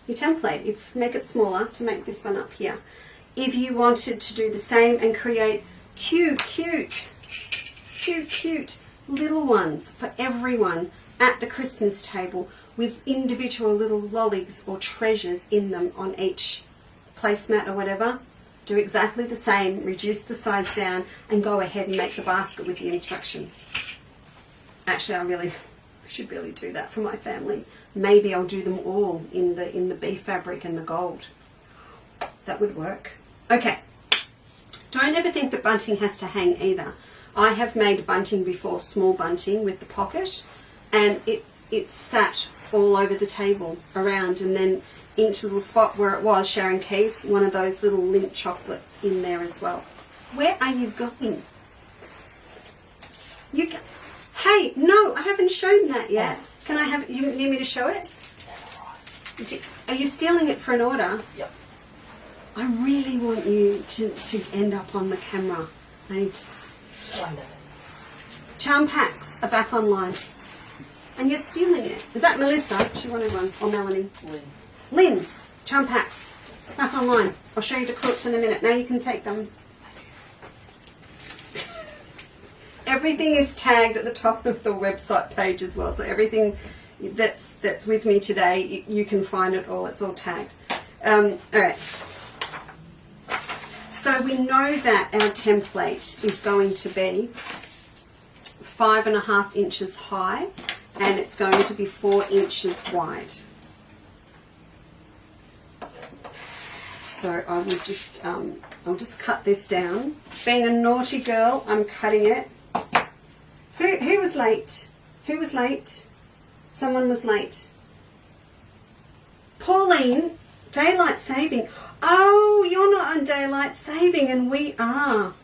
Speaker 1: your template. Make it smaller to make this one up here. If you wanted to do the same and create cute little ones for everyone at the Christmas table with individual little lollies or treasures in them on each placemat or whatever, do exactly the same, reduce the size down and go ahead and make the basket with the instructions. Actually, I should really do that for my family. Maybe I'll do them all in the beef fabric and the gold. That would work. Okay. Don't ever think that bunting has to hang either. I have made bunting before, small bunting with the pocket, and it sat all over the table around, and then each little spot where it was, Sharon Keys, one of those little Lindt chocolates in there as well. Where are you going? Hey, no, I haven't shown that yet. Can I have, you need me to show it? Are you stealing it for an order?
Speaker 2: Yep.
Speaker 1: I really want you to end up on the camera. I need to... Charm packs are back online. And you're stealing it. Is that Melissa? She wanted one. Or Melanie? Lynn. Charm packs. Back online. I'll show you the quilts in a minute. Now you can take them. Everything is tagged at the top of the website page as well. So everything that's with me today, you can find it all. It's all tagged. All right. So we know that our template is going to be 5.5 inches high, and it's going to be 4 inches wide. So I would just, I'll just cut this down. Being a naughty girl, I'm cutting it. Who was late? Who was late? Someone was late. Pauline, daylight saving. Oh, you're not on daylight saving and we are.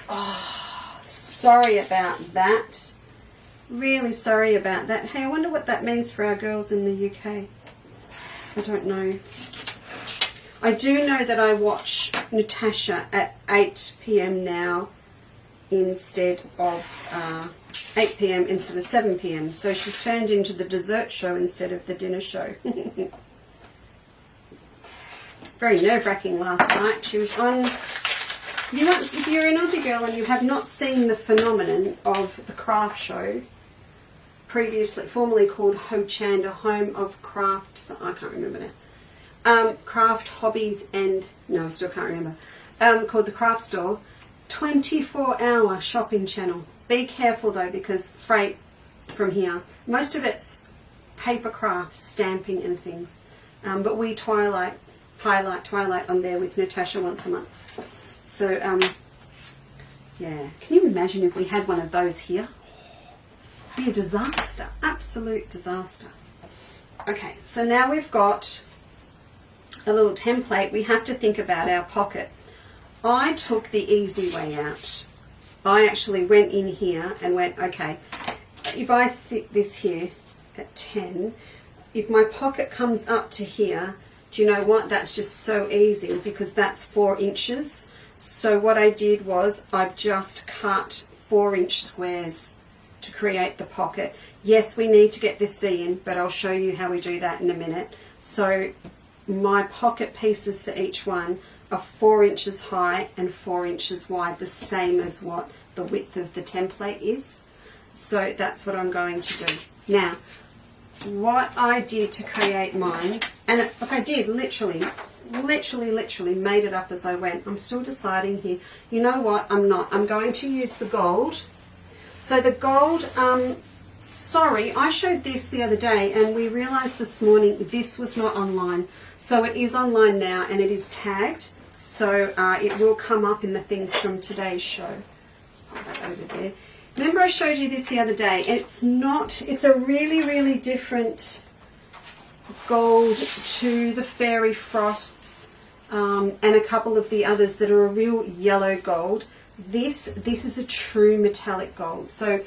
Speaker 1: Oh, sorry about that. Really sorry about that. Hey, I wonder what that means for our girls in the UK. I don't know. I do know that I watch Natasha at 8 p.m. now instead of 8 p.m. instead of 7 p.m. So she's turned into the dessert show instead of the dinner show. Very nerve-wracking last night. She was on... if you're an Aussie girl and you have not seen the phenomenon of the craft show, previously formerly called Ho Chanda, Home of Craft, I can't remember now, Craft Hobbies and, no, I still can't remember, called the Craft Store, 24-hour shopping channel. Be careful though, because freight from here, most of it's paper crafts, stamping and things, but we highlight on there with Natasha once a month. So yeah, can you imagine if we had one of those here? It'd be a disaster, absolute disaster. Okay, so now we've got a little template. We have to think about our pocket. I took the easy way out. I actually went in here and went, okay, if I sit this here at 10, if my pocket comes up to here, do you know what? That's just so easy because that's 4 inches. So what I did was I've just cut 4-inch squares to create the pocket. Yes, we need to get this V in, but I'll show you how we do that in a minute. So my pocket pieces for each one are 4 inches high and 4 inches wide, the same as what the width of the template is. So that's what I'm going to do. Now, what I did to create mine, and look, I did literally made it up as I went. I'm still deciding here. You know what? I'm not. I'm going to use the gold. So the gold, sorry, I showed this the other day and we realized this morning this was not online. So it is online now and it is tagged. So it will come up in the things from today's show. Let's put that over there. Remember I showed you this the other day. It's a really different gold to the Fairy Frosts and a couple of the others that are a real yellow gold. This is a true metallic gold. So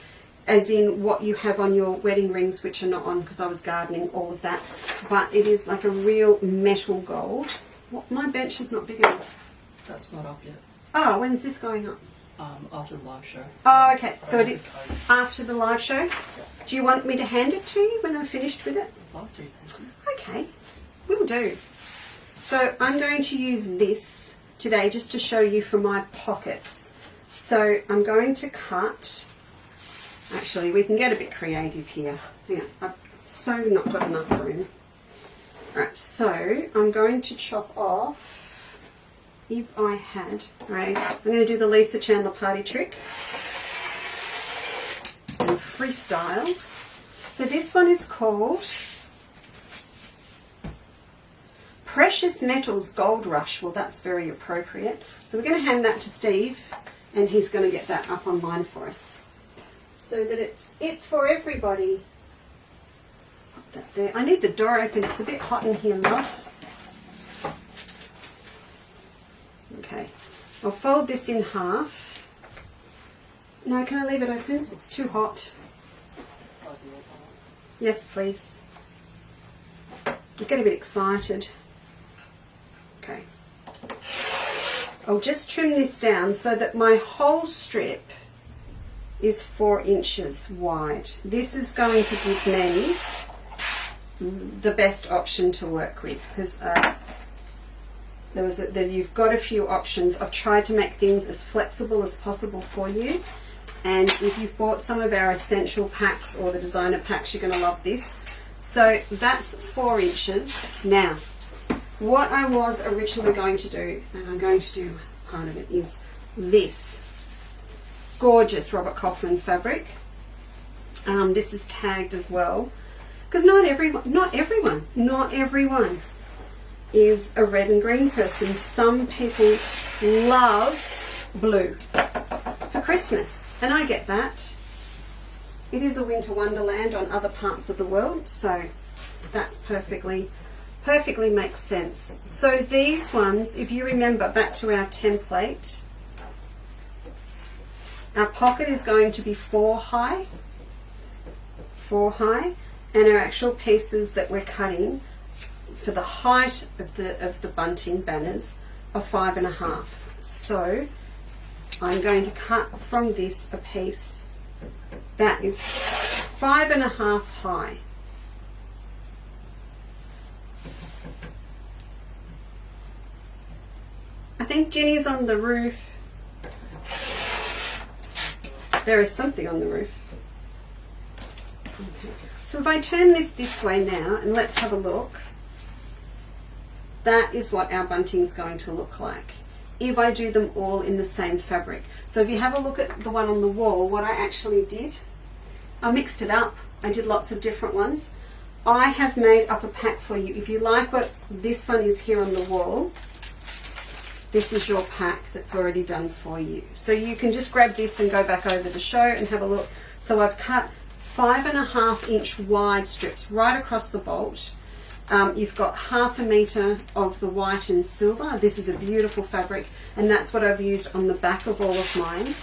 Speaker 1: as in what you have on your wedding rings, which are not on because I was gardening, all of that. But it is like a real metal gold. What, my bench is not big enough.
Speaker 2: That's not up yet.
Speaker 1: Oh, when's this going up?
Speaker 2: After the live show.
Speaker 1: Oh, okay. So it is after the live show? Yeah. Do you want me to hand it to you when I'm finished with it?
Speaker 2: I'd love to, thank you.
Speaker 1: Okay, will do. So I'm going to use this today just to show you for my pockets. So I'm going to cut, actually we can get a bit creative here. Hang on, I've so not got enough room. Alright, so I'm going to chop off, if I had, right, I'm going to do the Lisa Chandler party trick and freestyle. So this one is called Precious Metals Gold Rush. Well, that's very appropriate. So we're going to hand that to Steve and he's going to get that up online for us. So that it's for everybody. Put that there. I need the door open. It's a bit hot in here, love. Okay. I'll fold this in half. No, can I leave it open? It's too hot. Yes, please. I get a bit excited. Okay. I'll just trim this down so that my whole strip is 4 inches wide. This is going to give me the best option to work with because you've got a few options. I've tried to make things as flexible as possible for you. And if you've bought some of our essential packs or the designer packs, you're going to love this. So that's 4 inches. Now, what I was originally going to do, and I'm going to do part of it, is this gorgeous Robert Coughlin fabric. This is tagged as well, because not everyone is a red and green person. Some people love blue for Christmas, and I get that. It is a winter wonderland on other parts of the world, so that's perfectly makes sense. So these ones, if you remember back to our template, Our pocket is going to be 4 high, and our actual pieces that we're cutting for the height of the bunting banners are 5.5. So I'm going to cut from this a piece that is 5.5 high. I think Ginny's on the roof. There is something on the roof. Okay. So if I turn this way now, and let's have a look. That is what our bunting's going to look like if I do them all in the same fabric. So if you have a look at the one on the wall, what I actually did, I mixed it up. I did lots of different ones. I have made up a pack for you. If you like what this one is here on the wall, this is your pack that's already done for you. So you can just grab this and go back over the show and have a look. So I've cut 5.5 inch wide strips right across the bolt. You've got 1/2 meter of the white and silver. This is a beautiful fabric, and that's what I've used on the back of all of mine.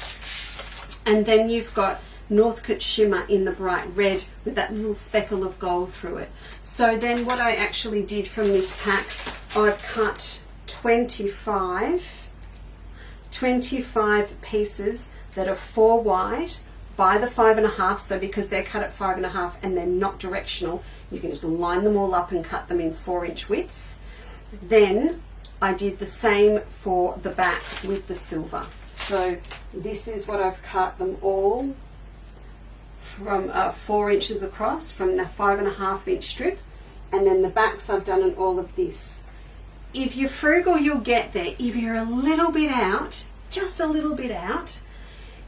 Speaker 1: And then you've got Northcote shimmer in the bright red with that little speckle of gold through it. So then what I actually did from this pack, I've cut 25 pieces that are 4 wide by the 5.5. So because they're cut at 5.5 and they're not directional, you can just line them all up and cut them in 4-inch widths. Then I did the same for the back with the silver. So this is what I've cut them all from 4 inches across from the 5.5 inch strip, and then the backs I've done in all of this. If you're frugal, you'll get there. If you're a little bit out, just a little bit out,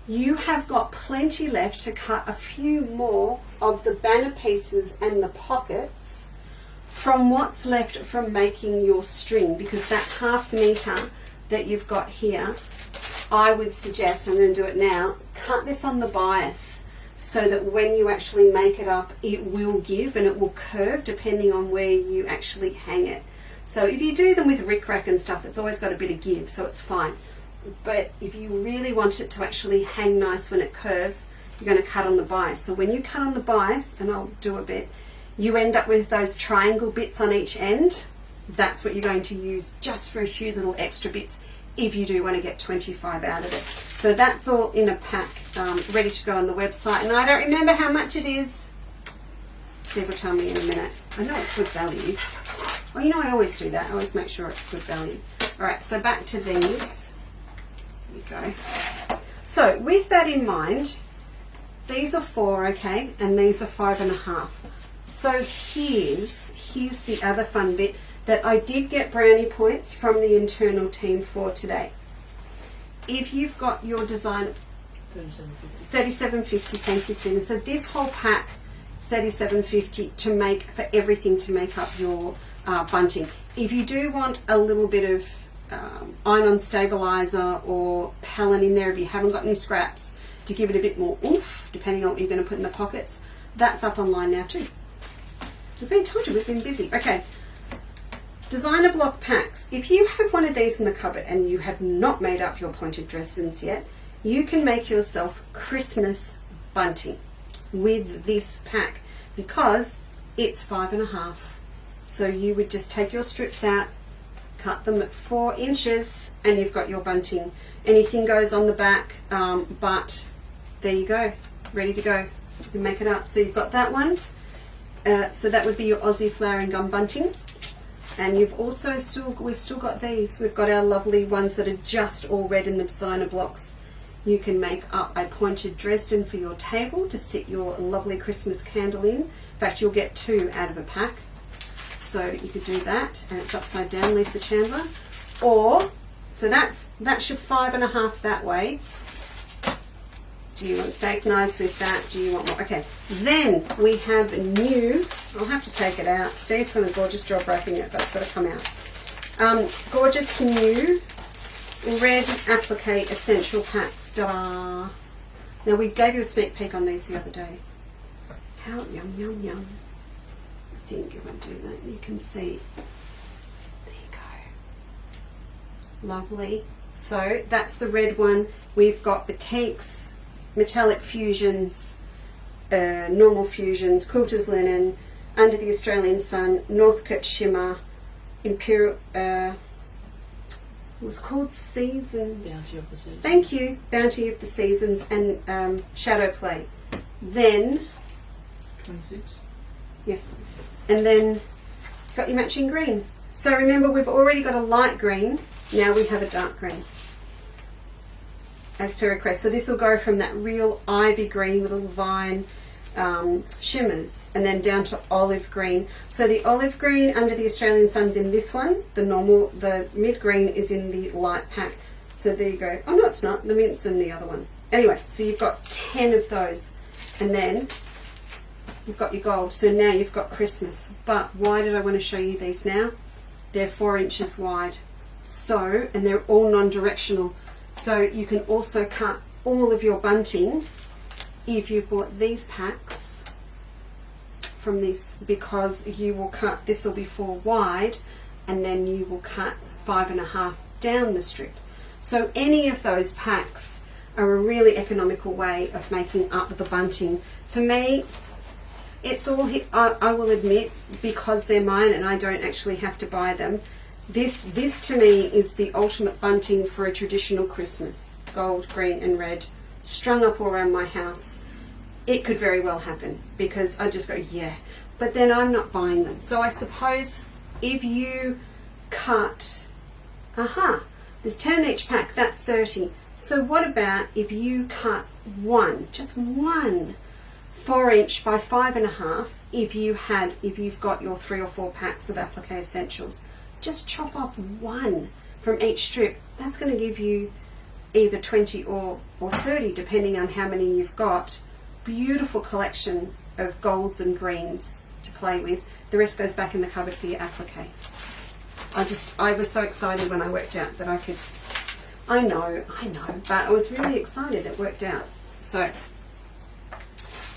Speaker 1: you have got plenty left to cut a few more of the banner pieces and the pockets from what's left from making your string, because that 1/2 meter that you've got here, I would suggest, I'm going to do it now, cut this on the bias so that when you actually make it up, it will give and it will curve depending on where you actually hang it. So if you do them with rickrack and stuff, it's always got a bit of give, so it's fine. But if you really want it to actually hang nice when it curves, you're going to cut on the bias. So when you cut on the bias, and I'll do a bit, you end up with those triangle bits on each end. That's what you're going to use just for a few little extra bits if you do want to get 25 out of it. So that's all in a pack, ready to go on the website. And I don't remember how much it is. Deb will tell me in a minute. I know it's good value. Well, you know, I always do that. I always make sure it's good value. All right, so back to these. There we go. So with that in mind, these are 4, okay, and these are 5.5. So here's the other fun bit that I did get brownie points from the internal team for today. If you've got your design, 37.50, thank you, Susan. So this whole pack is 37.50 to make for everything to make up your bunting. If you do want a little bit of iron-on stabilizer or Pellin in there, if you haven't got any scraps to give it a bit more oomph, depending on what you're going to put in the pockets, that's up online now too. We've been told you we've been busy. Okay, designer block packs. If you have one of these in the cupboard and you have not made up your pointed Dresdens yet, you can make yourself Christmas bunting with this pack because it's 5.5. So you would just take your strips out, cut them at 4 inches, and you've got your bunting. Anything goes on the back, but there you go, ready to go. You can make it up. So you've got that one. So that would be your Aussie flower and gum bunting. And you've also we've still got these. We've got our lovely ones that are just all red in the designer blocks. You can make up a pointed Dresden for your table to sit your lovely Christmas candle in. In fact, you'll get 2 out of a pack. So you could do that, and it's upside down, Lisa Chandler. Or, so that's your 5.5 that way. Do you want steak knives with that? Do you want more? Okay, then we have new, I'll have to take it out. Steve's done a gorgeous job wrapping it, but it's got to come out. Gorgeous new red applique essential packs. Ta-da! Now we gave you a sneak peek on these the other day. How yum, yum, yum. I think if I do that, you can see. There you go. Lovely. So that's the red one. We've got batiks, metallic fusions, normal fusions, quilter's linen, Under the Australian Sun, Northcote shimmer, Imperial, it was called Seasons.
Speaker 2: Bounty of the Seasons.
Speaker 1: Thank you, Bounty of the Seasons, and Shadow Play. Then,
Speaker 2: 26.
Speaker 1: yes please, and then got your matching green. So remember, we've already got a light green, now we have a dark green, as per request. So this will go from that real ivy green with a little vine shimmers, and then down to olive green. So the olive green Under the Australian Sun's in this one, the mid green is in the light pack. So there you go. Oh no, it's not, the mint's in the other one. Anyway, so you've got 10 of those, and then you've got your gold. So now you've got Christmas. But why did I want to show you these now? They're 4 inches wide, so, and they're all non-directional, so you can also cut all of your bunting if you bought these packs from this, because you will cut, this will be 4 wide, and then you will cut 5.5 down the strip. So any of those packs are a really economical way of making up the bunting. For me, it's all, I will admit, because they're mine and I don't actually have to buy them, this to me is the ultimate bunting for a traditional Christmas. Gold, green and red, strung up all around my house. It could very well happen, because I just go, yeah, but then I'm not buying them. So I suppose if you cut, there's 10 in each pack, that's 30. So what about if you cut one, just one, 4 inch by 5.5, if you've got your 3 or 4 packs of applique essentials, just chop off one from each strip. That's going to give you either 20 or 30, depending on how many you've got. Beautiful collection of golds and greens to play with. The rest goes back in the cupboard for your applique. I was so excited when I worked out that I could, I know, but I was really excited it worked out. So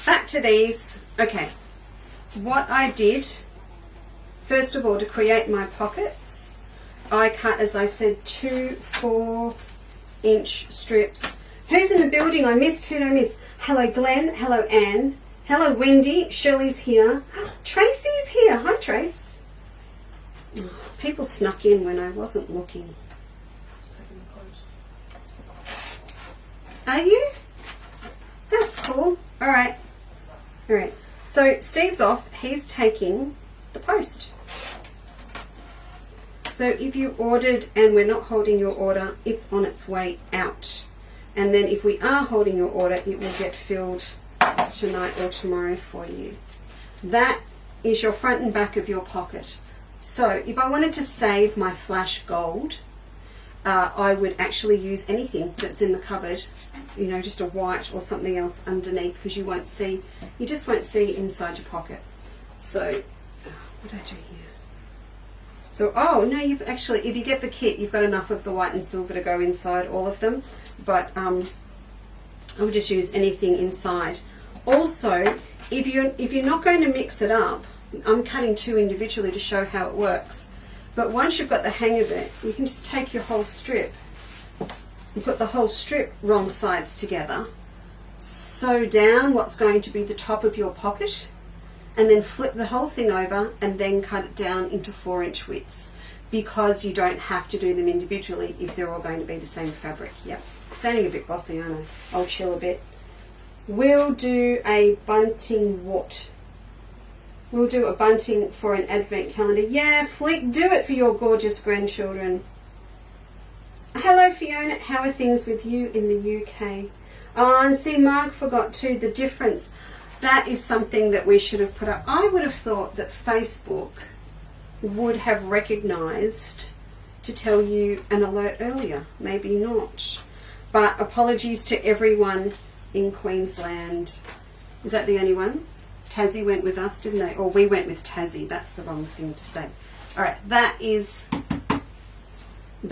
Speaker 1: back to these. Okay, what I did, first of all, to create my pockets, I cut, as I said, 2 4-inch strips. Who's in the building? I missed. Who did I miss? Hello Glenn, hello Anne, hello Wendy, Shirley's here, Tracy's here. Hi Trace. People snuck in when I wasn't looking. Are you? That's cool. Alright. Alright. So Steve's off. He's taking the post. So if you ordered and we're not holding your order, it's on its way out. And then if we are holding your order, it will get filled tonight or tomorrow for you. That is your front and back of your pocket. So if I wanted to save my flash gold, I would actually use anything that's in the cupboard, you know, just a white or something else underneath, because you just won't see inside your pocket. So what do I do here? So, oh no, you've actually, if you get the kit, you've got enough of the white and silver to go inside all of them. But I would just use anything inside. Also, if you're not going to mix it up, I'm cutting 2 individually to show how it works. But once you've got the hang of it, you can just take your whole strip and put the whole strip wrong sides together, sew down what's going to be the top of your pocket, and then flip the whole thing over and then cut it down into 4-inch widths, because you don't have to do them individually if they're all going to be the same fabric. Yep. Sounding a bit bossy, aren't I? I'll chill a bit. We'll do a bunting what? We'll do a bunting for an advent calendar. Yeah, Flick, do it for your gorgeous grandchildren. Hello Fiona, how are things with you in the UK? Oh, and see, Mark forgot too, the difference. That is something that we should have put up. I would have thought that Facebook would have recognised to tell you an alert earlier. Maybe not. But apologies to everyone in Queensland. Is that the only one? Tassie went with us, didn't they? Or we went with Tassie. That's the wrong thing to say. All right, that is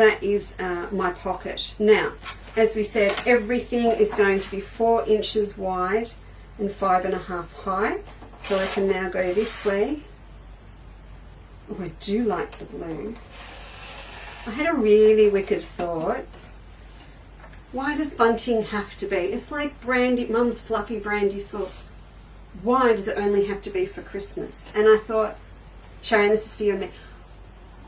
Speaker 1: my pocket. Now, as we said, everything is going to be 4 inches wide and 5.5 high. So I can now go this way. Oh, I do like the blue. I had a really wicked thought. Why does bunting have to be? It's like brandy, Mum's fluffy brandy sauce. Why does it only have to be for Christmas? And I thought, Sharon, this is for you and me.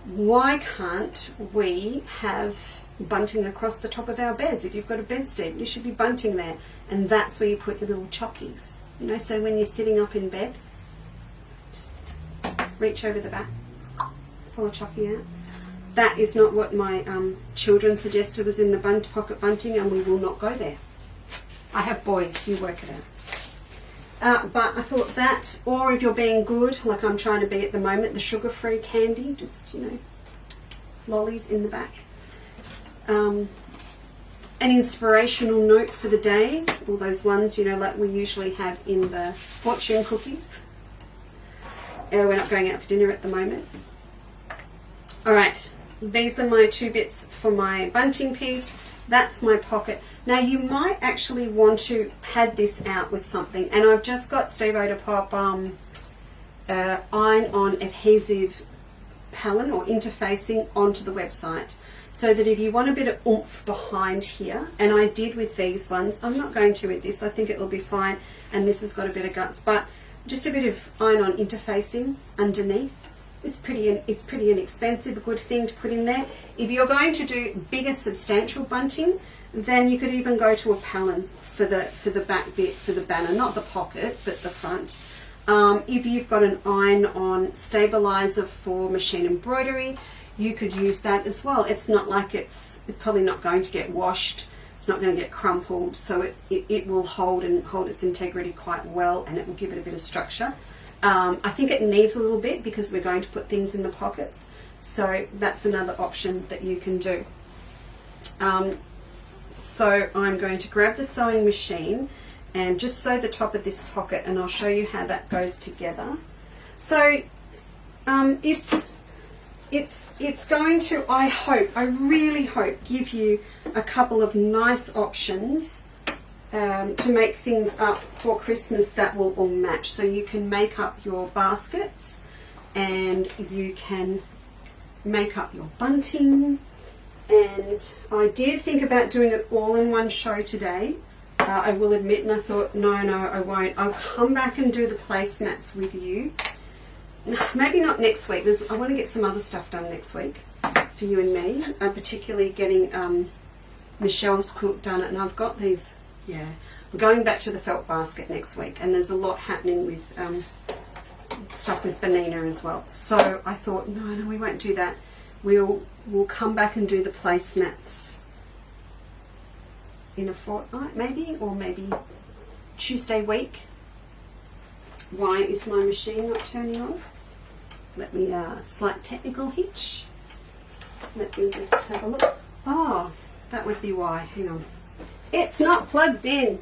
Speaker 1: Why can't we have bunting across the top of our beds? If you've got a bedstead, you should be bunting there. And that's where you put your little chockies. You know, so when you're sitting up in bed, just reach over the back, pull a chockie out. That is not what my children suggested was in the pocket bunting, and we will not go there. I have boys, you work it out. But I thought that, or if you're being good, like I'm trying to be at the moment, the sugar-free candy, just, you know, lollies in the back. An inspirational note for the day, all those ones, you know, like we usually have in the fortune cookies. We're not going out for dinner at the moment. All right, these are my 2 bits for my bunting piece. That's my pocket. Now you might actually want to pad this out with something, and I've just got Steve O to pop iron-on adhesive palette or interfacing onto the website, so that if you want a bit of oomph behind here, and I did with these ones, I'm not going to with this, I think it'll be fine, and this has got a bit of guts, but just a bit of iron-on interfacing underneath. It's pretty inexpensive, a good thing to put in there. If you're going to do bigger substantial bunting, then you could even go to a palette for the back bit, for the banner, not the pocket, but the front. If you've got an iron-on stabilizer for machine embroidery, you could use that as well. It's not like it's probably not going to get washed. It's not going to get crumpled, so it will hold its integrity quite well, and it will give it a bit of structure. I think it needs a little bit because we're going to put things in the pockets, so that's another option that you can do. So I'm going to grab the sewing machine and just sew the top of this pocket, and I'll show you how that goes together. So it's going to, I really hope, give you a couple of nice options to make things up for Christmas that will all match. So you can make up your baskets, and you can make up your bunting. And I did think about doing it all in one show today, I will admit, and I thought, no, I won't. I'll come back and do the placemats with you. Maybe not next week. I want to get some other stuff done next week for you and me, particularly getting Michelle's quilt done. And I've got these, yeah, we're going back to the felt basket next week, and there's a lot happening with stuff with Benina as well. So I thought, no, we won't do that. We'll come back and do the placemats in a fortnight, maybe, or maybe Tuesday week. Why is my machine not turning on? Let me, slight technical hitch. Let me just have a look. Oh, that would be why. Hang on. It's not plugged in.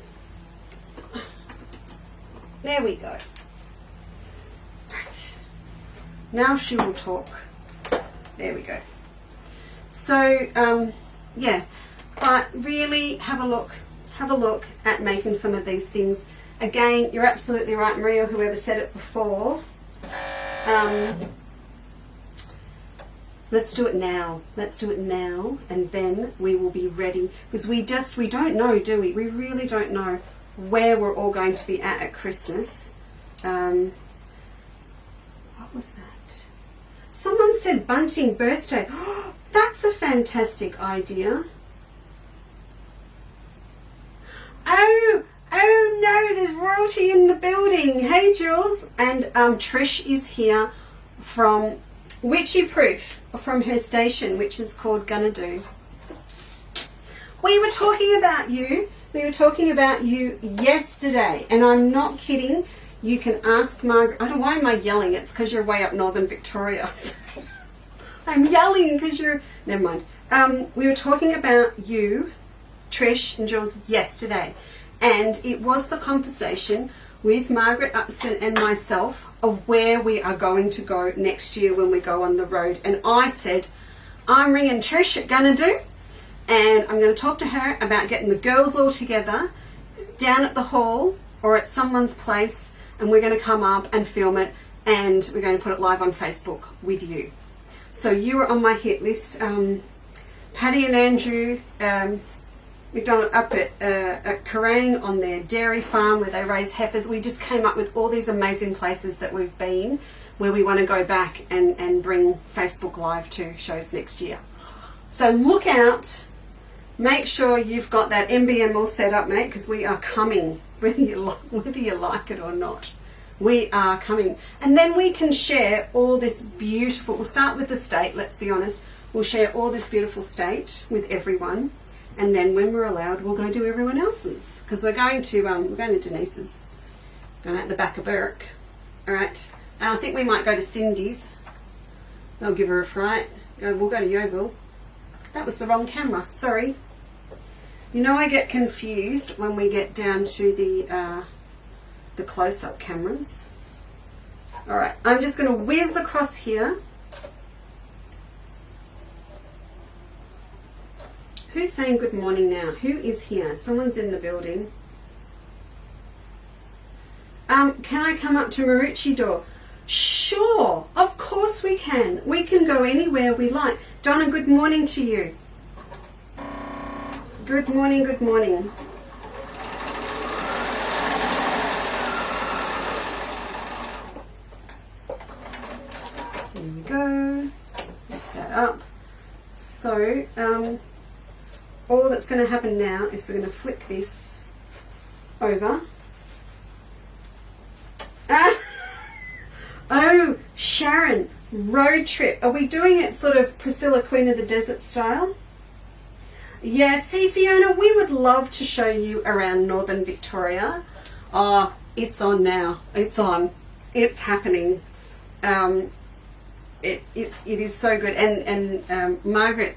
Speaker 1: There we go. Right. Now she will talk. There we go. So, yeah, but really have a look at making some of these things. Again, you're absolutely right, Maria, or whoever said it before. Let's do it now. Let's do it now, and then we will be ready. Because we don't know, do we? We really don't know where we're all going to be at Christmas. What was that? Someone said Bunting birthday. Oh, that's a fantastic idea. Oh no, there's royalty in the building. Hey Jules. And Trish is here from Witchy Proof, from her station, which is called Gonna Do. We were talking about you. We were talking about you yesterday, and I'm not kidding. You can ask Margaret. I don't know, why am I yelling? It's because you're way up northern Victoria. I'm yelling because you're... Never mind. We were talking about you, Trish and Jules, yesterday. And it was the conversation with Margaret Upston and myself of where we are going to go next year when we go on the road. And I said, I'm ringing Trish at Gonna Do, and I'm going to talk to her about getting the girls all together down at the hall or at someone's place, and we're going to come up and film it, and we're going to put it live on Facebook with you. So you were on my hit list. Patty and Andrew, We've done it up at Kerrang on their dairy farm where they raise heifers. We just came up with all these amazing places that we've been where we want to go back and bring Facebook Live to shows next year. So look out. Make sure you've got that MBM all set up, mate, because we are coming, whether you like it or not. We are coming. And then we can share all this beautiful, we'll start with the state, let's be honest. We'll share all this beautiful state with everyone. And then when we're allowed, we'll go do everyone else's. Because we're going to Denise's. Going out the back of Berwick. Alright. And I think we might go to Cindy's. They'll give her a fright. We'll go to Yeovil. That was the wrong camera. Sorry. You know, I get confused when we get down to the close-up cameras. Alright, I'm just going to whiz across here. Who's saying good morning now? Who is here? Someone's in the building. Can I come up to Maroochydore? Sure, of course we can. We can go anywhere we like. Donna, good morning to you. Good morning, good morning. Here we go. Lift that up. So, all that's going to happen now is we're going to flick this over. Oh, Sharon, road trip. Are we doing it sort of Priscilla, Queen of the Desert style? Yeah, see, Fiona, we would love to show you around Northern Victoria. Oh, it's on now. It's on. It's happening. It is so good. And Margaret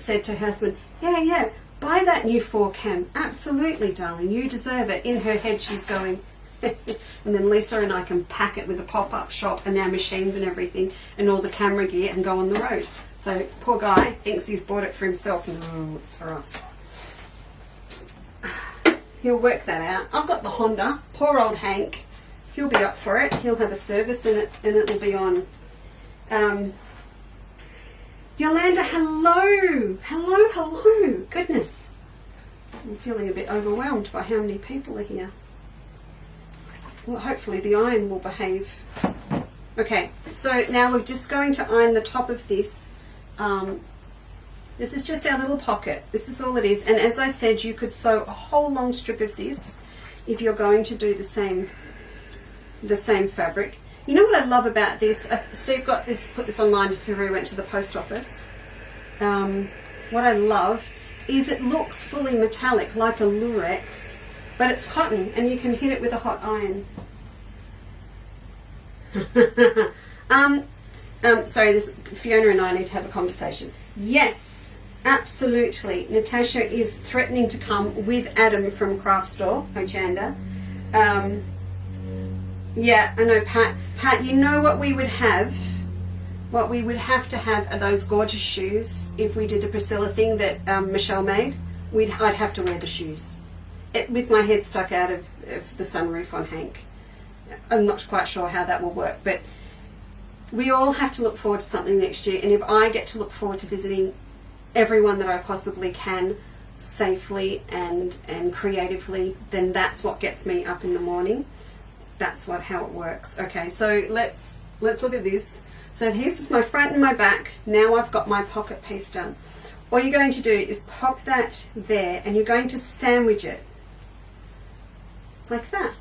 Speaker 1: said to her husband, yeah, buy that new 4cam. Absolutely, darling. You deserve it. In her head, she's going... And then Lisa and I can pack it with a pop-up shop and our machines and everything and all the camera gear and go on the road. So poor guy thinks he's bought it for himself. No, it's for us. He'll work that out. I've got the Honda. Poor old Hank. He'll be up for it. He'll have a service and it'll be on. Yolanda, hello. Hello. Goodness. I'm feeling a bit overwhelmed by how many people are here. Well, hopefully the iron will behave. Okay, so now we're just going to iron the top of this. This is just our little pocket. This is all it is. And as I said, you could sew a whole long strip of this if you're going to do the same fabric. You know what I love about this? Steve got this, put this online just before we went to the post office. What I love is it looks fully metallic like a lurex. But it's cotton, and you can hit it with a hot iron. Sorry, Fiona and I need to have a conversation. Yes, absolutely. Natasha is threatening to come with Adam from Craft Store, Ochanda. Yeah, I know, Pat. Pat, you know what we would have? What we would have to have are those gorgeous shoes. If we did the Priscilla thing that Michelle made, I'd have to wear the shoes. With my head stuck out of the sunroof on Hank. I'm not quite sure how that will work, but we all have to look forward to something next year, and if I get to look forward to visiting everyone that I possibly can safely and creatively, then that's what gets me up in the morning. That's how it works. Okay, so let's look at this. So this is my front and my back. Now I've got my pocket piece done. All you're going to do is pop that there, and you're going to sandwich it like that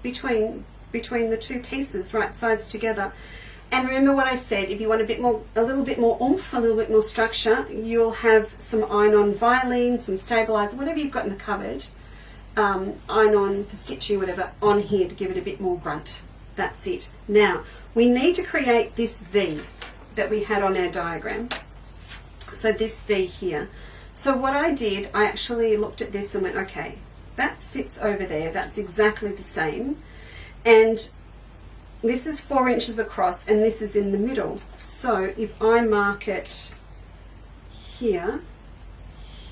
Speaker 1: between the two pieces, right sides together. And remember what I said, if you want a little bit more oomph, a little bit more structure, you'll have some iron-on Vilene, some stabilizer, whatever you've got in the cupboard, iron-on for stitching, whatever, on here to give it a bit more grunt. That's it. Now, we need to create this V that we had on our diagram. So this V here. So what I did, I actually looked at this and went, okay, that sits over there. That's exactly the same. And this is 4 inches across and this is in the middle. So if I mark it here,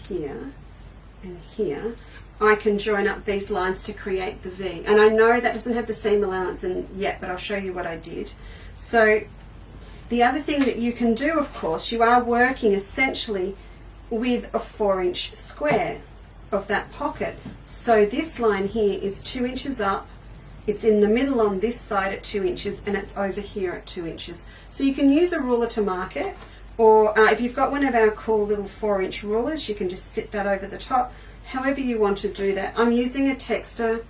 Speaker 1: here, and here, I can join up these lines to create the V. And I know that doesn't have the seam allowance in yet, but I'll show you what I did. So the other thing that you can do, of course, you are working essentially with a 4-inch square of that pocket. So this line here is 2 inches up, it's in the middle on this side at 2 inches, and it's over here at 2 inches. So you can use a ruler to mark it, or if you've got one of our cool little 4-inch rulers, you can just sit that over the top. However you want to do that. I'm using a texter,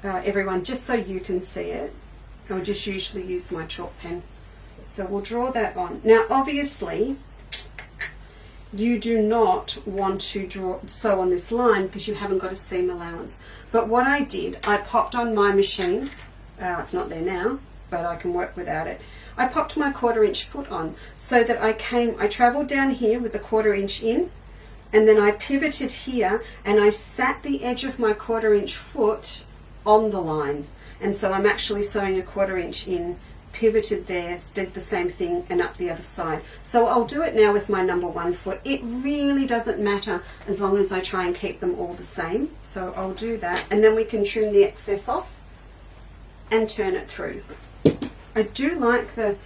Speaker 1: everyone, just so you can see it. I'll just usually use my chalk pen. So we'll draw that on. Now obviously you do not want to sew on this line because you haven't got a seam allowance. But what I did, I popped on my machine, it's not there now, but I can work without it. I popped my 1/4 inch foot on so that I traveled down here with the 1/4 inch in, and then I pivoted here and I sat the edge of my 1/4 inch foot on the line. And so I'm actually sewing a 1/4 inch in, pivoted there, did the same thing, and up the other side. So I'll do it now with my number 1 foot. It really doesn't matter as long as I try and keep them all the same. So I'll do that, and then we can trim the excess off and turn it through. I do like the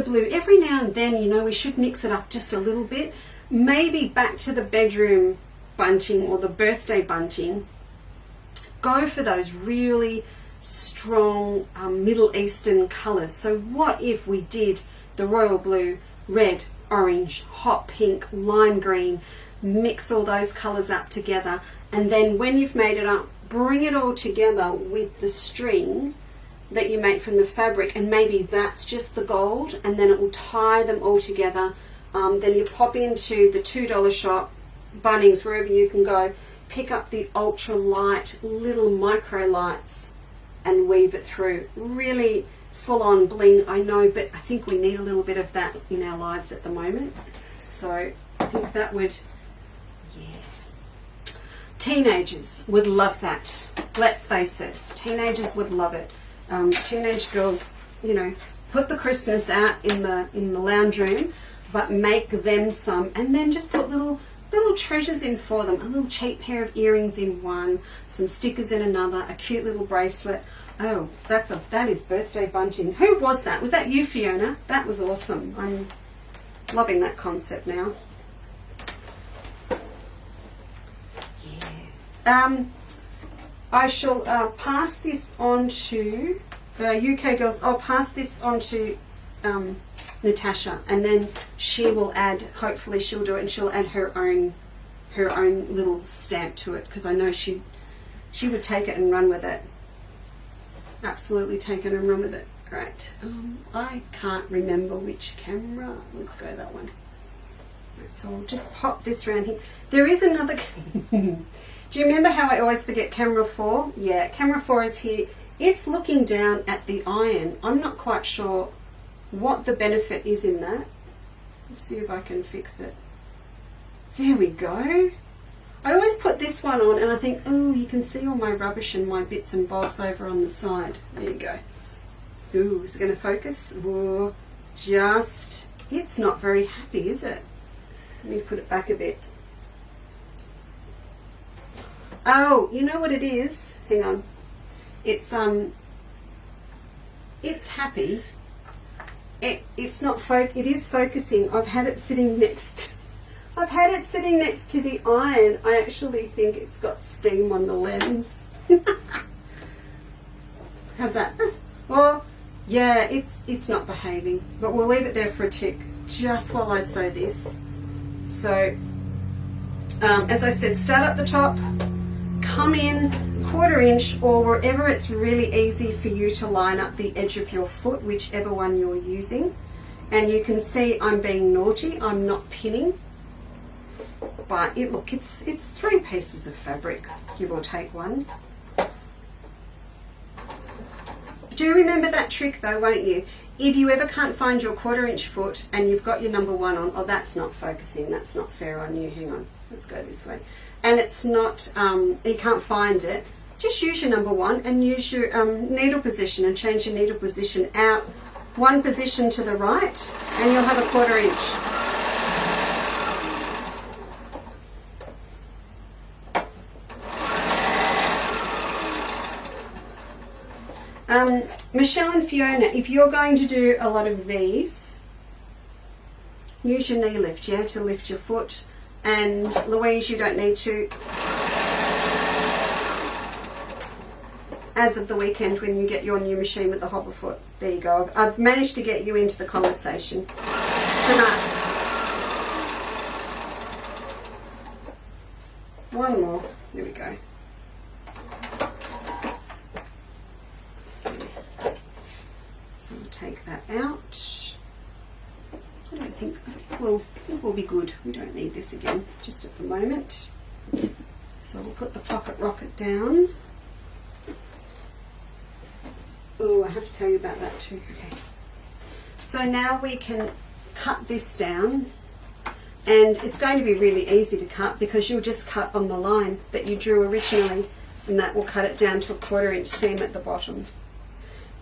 Speaker 1: blue. Every now and then, you know, we should mix it up just a little bit. Maybe back to the bedroom bunting or the birthday bunting. Go for those really strong Middle Eastern colours. So what if we did the royal blue, red, orange, hot pink, lime green, mix all those colours up together, and then when you've made it up, bring it all together with the string that you make from the fabric, and maybe that's just the gold, and then it will tie them all together. Then you pop into the $2 shop, Bunnings, wherever you can go, pick up the ultra light little micro lights and weave it through. Really full on bling, I know, but I think we need a little bit of that in our lives at the moment. So I think that would, yeah. Teenagers would love that. Let's face it, teenagers would love it. Teenage girls, you know, put the Christmas out in the lounge room, but make them some, and then just put little treasures in for them. A little cheap pair of earrings in one, some stickers in another, a cute little bracelet. Oh, that is birthday bunting. Who was that? Was that you, Fiona? That was awesome. I'm loving that concept now. Yeah. I shall pass this on to UK girls. I'll pass this on to Natasha, and then she will add, hopefully she'll do it, and she'll add her own little stamp to it, because I know she would take it and run with it. Absolutely take it and run with it. Right. I can't remember which camera. Let's go that one. Right, so I'll just pop this around here. There is another. Do you remember how I always forget camera 4? Yeah, camera 4 is here. It's looking down at the iron. I'm not quite sure what the benefit is in that. Let's see if I can fix it. There we go. I always put this one on and I think, oh, you can see all my rubbish and my bits and bobs over on the side. There you go. Ooh, is it going to focus? Whoa, it's not very happy, is it? Let me put it back a bit. Oh, you know what it is? Hang on. It's happy. It's not it is focusing. I've had it sitting next to the iron. I actually think it's got steam on the lens. How's that? Well, yeah, it's not behaving, but we'll leave it there for a tick just while I sew this. So as I said, start at the top, come in 1/4 inch, or wherever it's really easy for you to line up the edge of your foot, whichever one you're using. And you can see I'm being naughty, I'm not pinning, but look, it's 3 pieces of fabric, give or take one. Do remember that trick though, won't you? If you ever can't find your 1/4 inch foot and you've got your number 1 on, oh, that's not focusing, that's not fair on you, hang on, let's go this way. And it's not, you can't find it, just use your number 1 and use your needle position and change your needle position out 1 position to the right, and you'll have a 1/4 inch. Michelle and Fiona, if you're going to do a lot of these, use your knee lift, yeah, to lift your foot. And Louise, you don't need to. As of the weekend when you get your new machine with the hover foot. There you go. I've managed to get you into the conversation. Good night. One more. There we go. So we'll take that out. I think we'll be good. We don't need this again just at the moment. So we'll put the pocket rocket down. Oh, I have to tell you about that too. Okay. So now we can cut this down, and it's going to be really easy to cut because you'll just cut on the line that you drew originally, and that will cut it down to a 1/4 inch seam at the bottom.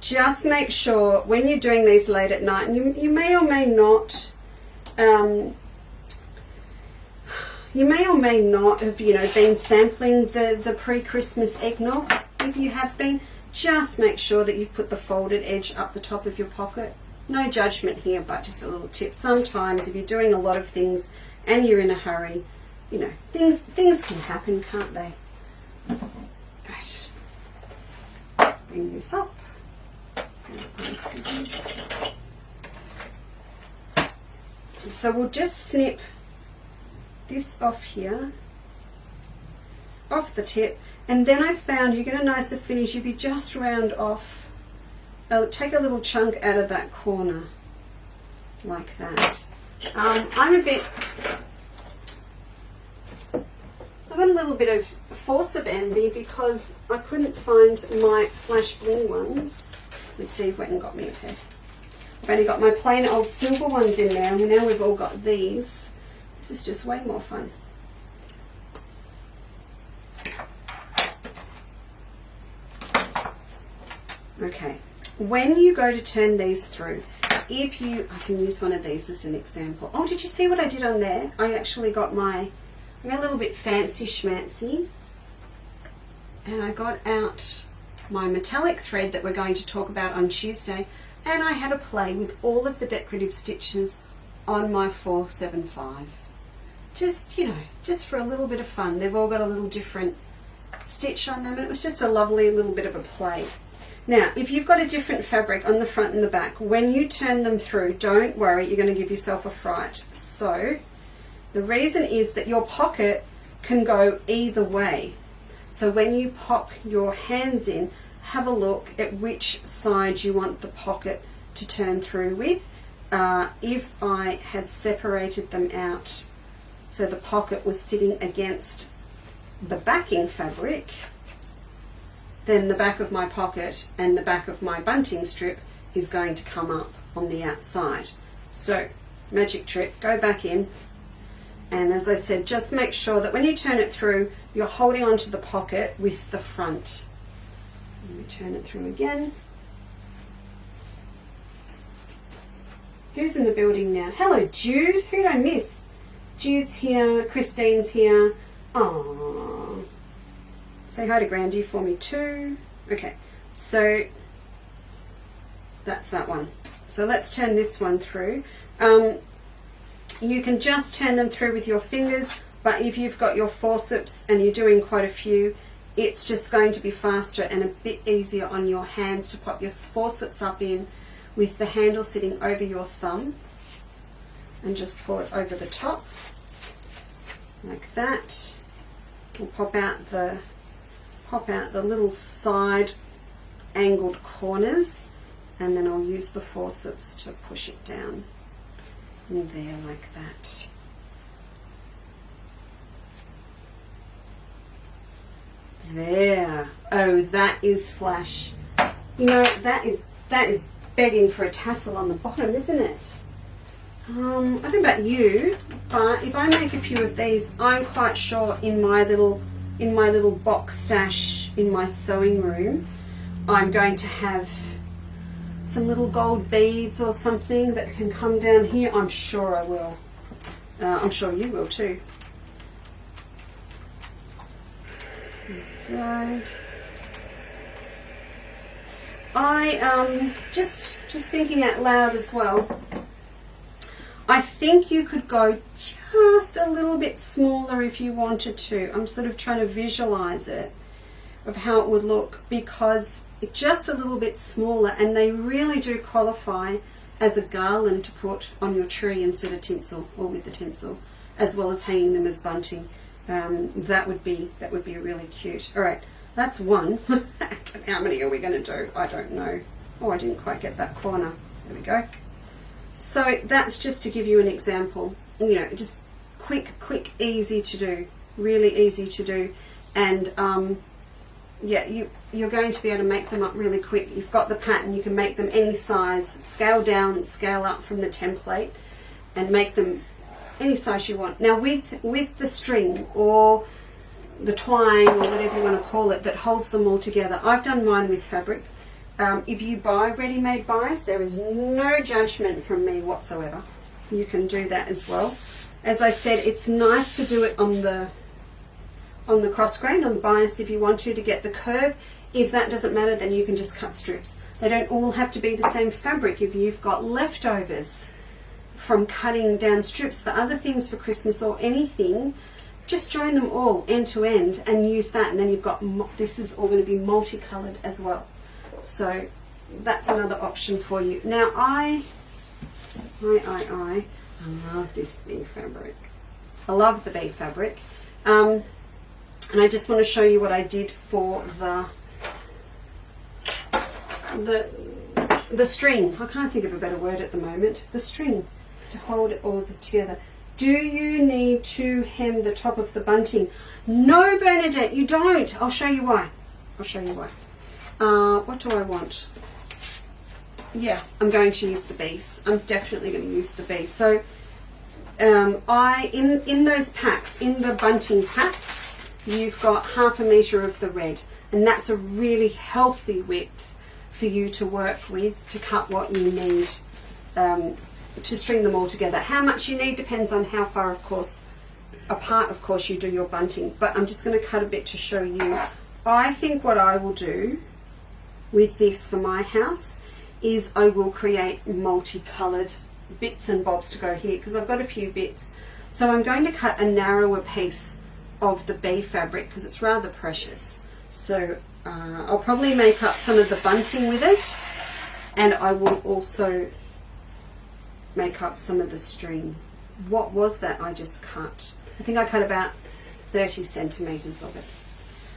Speaker 1: Just make sure when you're doing these late at night, and you may or may not have been sampling the pre-Christmas eggnog. If you have been, just make sure that you've put the folded edge up the top of your pocket. No judgment here, but just a little tip. Sometimes if you're doing a lot of things and you're in a hurry, things can happen, can't they? Right. Bring this up. Scissors. So we'll just snip this off here, off the tip, and then I found you get a nicer finish if you just round off, take a little chunk out of that corner like that. I've got a little bit of force of envy because I couldn't find my flash bling ones. And Steve went and got me a pair. I've only got my plain old silver ones in there, and now we've all got these. This is just way more fun. Okay, when you go to turn these through, I can use one of these as an example. Oh, did you see what I did on there? I actually got a little bit fancy schmancy, and I got out my metallic thread that we're going to talk about on Tuesday, and I had a play with all of the decorative stitches on my 475. Just for a little bit of fun. They've all got a little different stitch on them, and it was just a lovely little bit of a play. Now, if you've got a different fabric on the front and the back, when you turn them through, don't worry, you're going to give yourself a fright. So the reason is that your pocket can go either way. So when you pop your hands in, have a look at which side you want the pocket to turn through with. If I had separated them out so the pocket was sitting against the backing fabric, then the back of my pocket and the back of my bunting strip is going to come up on the outside. So, magic trick, go back in, and as I said, just make sure that when you turn it through, you're holding onto the pocket with the front. Let me turn it through again. Who's in the building now? Hello, Jude. Who'd I miss? Jude's here. Christine's here. Aww. Say hi to Grandy for me too. Okay, so that's that one. So let's turn this one through. You can just turn them through with your fingers, but if you've got your forceps and you're doing quite a few, it's just going to be faster and a bit easier on your hands to pop your forceps up in with the handle sitting over your thumb, and just pull it over the top like that. We'll pop out the little side angled corners, and then I'll use the forceps to push it down in there like that. There. Oh, that is flash. That is begging for a tassel on the bottom, isn't it? I don't know about you, but if I make a few of these, I'm quite sure in my little box stash in my sewing room, I'm going to have some little gold beads or something that can come down here. I'm sure I will. I'm sure you will too. Okay. I just thinking out loud as well. I think you could go just a little bit smaller if you wanted to. I'm sort of trying to visualize it, of how it would look, because it's just a little bit smaller, and they really do qualify as a garland to put on your tree instead of tinsel, or with the tinsel, as well as hanging them as bunting. That would be really cute. All right, that's one. How many are we going to do? I don't know. Oh, I didn't quite get that corner. There we go. So that's just to give you an example. You know, just quick, easy to do, really easy to do, and yeah, you're going to be able to make them up really quick. You've got the pattern, you can make them any size, scale down, scale up from the template, and make them any size you want. Now with the string or the twine or whatever you want to call it that holds them all together, I've done mine with fabric. If you buy ready-made buys, there is no judgment from me whatsoever. You can do that as well. As I said, it's nice to do it on the cross grain, on the bias if you want to get the curve. If that doesn't matter, then you can just cut strips. They don't all have to be the same fabric. If you've got leftovers from cutting down strips for other things for Christmas or anything, just join them all end to end and use that, and then you've got, this is all going to be multicolored as well. So that's another option for you. Now I love this bee fabric. I love the bee fabric. And I just want to show you what I did for the string. I can't think of a better word at the moment. The string to hold it all together. Do you need to hem the top of the bunting? No, Bernadette, you don't. I'll show you why. I'll show you why. What do I want? Yeah, I'm going to use the bees. I'm definitely going to use the bees. So in those packs, in the bunting packs, you've got 1/2 meter of the red, and that's a really healthy width for you to work with to cut what you need to string them all together. How much you need depends on how far, of course, apart, of course, you do your bunting. But I'm just going to cut a bit to show you. I think what I will do with this for my house is I will create multicolored bits and bobs to go here, because I've got a few bits. So I'm going to cut a narrower piece of the bee fabric because it's rather precious. So I'll probably make up some of the bunting with it, and I will also make up some of the string. What was that I just cut? I think I cut about 30 centimeters of it.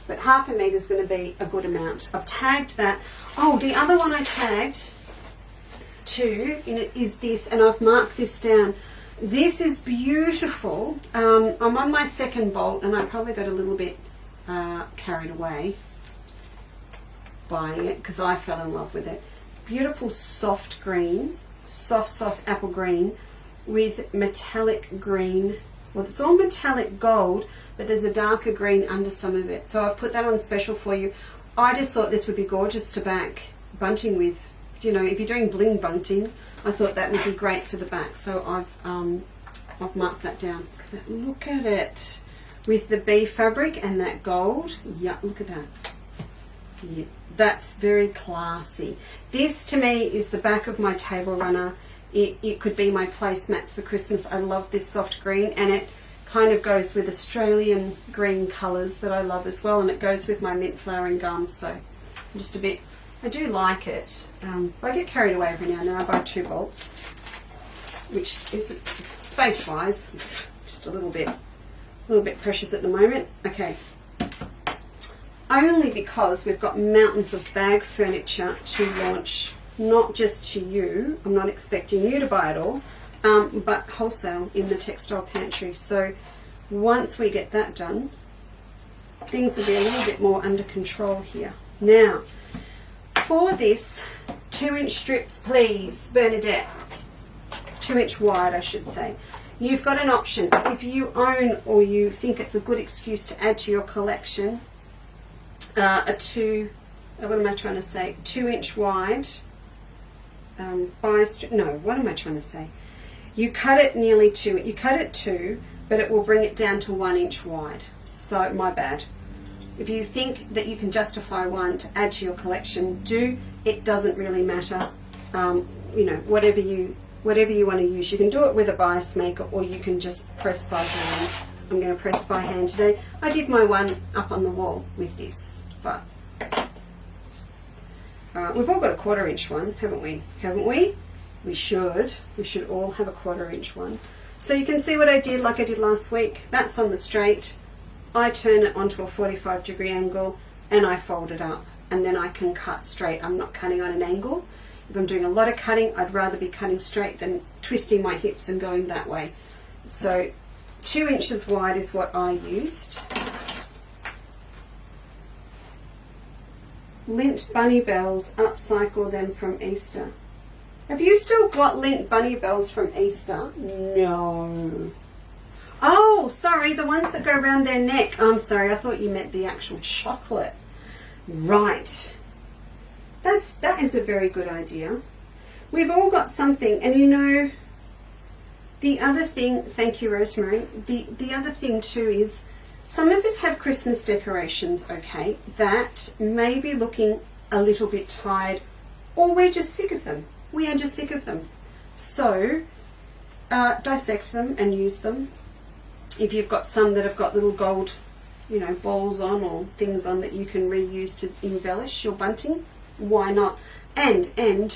Speaker 1: But 1/2 meter is going to be a good amount. I've tagged that. Oh, the other one I tagged too in it is this, and I've marked this down. This is beautiful. I'm on my second bolt, and I probably got a little bit carried away buying it because I fell in love with it. Beautiful soft green, soft apple green with metallic green. Well, it's all metallic gold, but there's a darker green under some of it. So I've put that on special for you. I just thought this would be gorgeous to back bunting with. You know, if you're doing bling bunting, I thought that would be great for the back. So I've marked that down. Look at it with the bee fabric and that gold. Yeah, look at that. Yeah, that's very classy. This to me is the back of my table runner. It could be my placemats for Christmas. I love this soft green, and it kind of goes with Australian green colours that I love as well, and it goes with my mint flowering gum. So I'm just a bit, I do like it. I get carried away every now and then. I buy 2 bolts, which is space-wise just a little bit precious at the moment. Okay, only because we've got mountains of bag furniture to launch. Not just to you, I'm not expecting you to buy it all, but wholesale in the textile pantry. So once we get that done, things will be a little bit more under control here. Now, for this, 2-inch strips, please, Bernadette. 2-inch wide, I should say. You've got an option. If you own or you think it's a good excuse to add to your collection, what am I trying to say? 2-inch wide. What am I trying to say? You cut it nearly 2. You cut it 2, but it will bring it down to 1 inch wide. So my bad. If you think that you can justify one to add to your collection, do. It doesn't really matter. You know, whatever you whatever you want to use. You can do it with a bias maker or you can just press by hand. I'm going to press by hand today. I did my one up on the wall with this, but we've all got a 1/4 inch one, haven't we? Haven't we? We should. We should all have a 1/4 inch one. So you can see what I did like I did last week. That's on the straight. I turn it onto a 45-degree angle and I fold it up, and then I can cut straight. I'm not cutting on an angle. If I'm doing a lot of cutting, I'd rather be cutting straight than twisting my hips and going that way. So 2 inches wide is what I used. Lint bunny bells, upcycle them from Easter. Have you still got lint bunny bells from Easter? No. Oh, sorry, the ones that go around their neck. I'm sorry, I thought you meant the actual chocolate. Right. That is a very good idea. We've all got something, and you know, the other thing, thank you Rosemary, the other thing too is some of us have Christmas decorations, okay, that may be looking a little bit tired, or we're just sick of them. We are just sick of them. So dissect them and use them. If you've got some that have got little gold, you know, balls on or things on that you can reuse to embellish your bunting, why not? And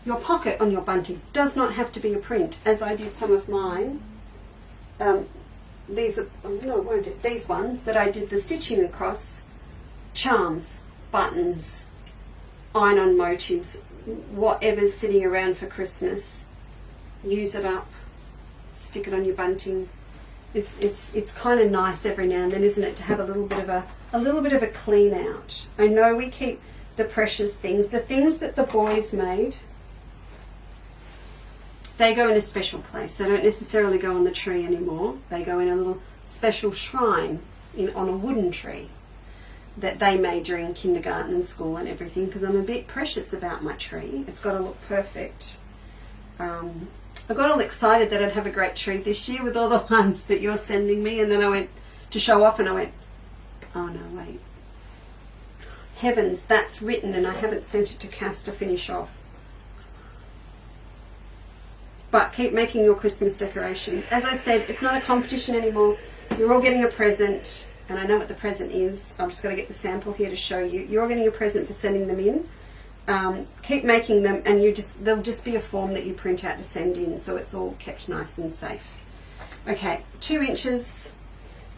Speaker 1: your pocket on your bunting does not have to be a print, as I did some of mine. These ones that I did the stitching across, charms, buttons, iron-on motifs, whatever's sitting around for Christmas, use it up, stick it on your bunting. It's kind of nice every now and then, isn't it, to have a little bit of a clean out. I know we keep the precious things, the things that the boys made. They go in a special place. They don't necessarily go on the tree anymore. They go in a little special shrine on a wooden tree that they made during kindergarten and school and everything, because I'm a bit precious about my tree. It's got to look perfect. I got all excited that I'd have a great tree this year with all the ones that you're sending me, and then I went to show off and I went, oh no, wait. Heavens, that's written and I haven't sent it to Cass to finish off. But keep making your Christmas decorations. As I said, it's not a competition anymore. You're all getting a present, and I know what the present is. I'm just going to get the sample here to show you. You're all getting a present for sending them in. Keep making them, and they'll just be a form that you print out to send in, so it's all kept nice and safe. Okay, 2 inches.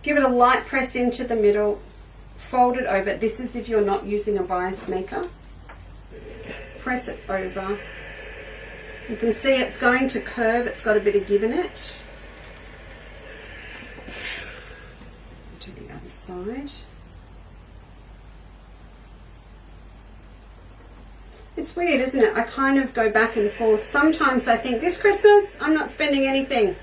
Speaker 1: Give it a light press into the middle. Fold it over. This is if you're not using a bias maker. Press it over. You can see it's going to curve. It's got a bit of give in it. Do the other side. It's weird, isn't it? I kind of go back and forth. Sometimes I think this Christmas I'm not spending anything.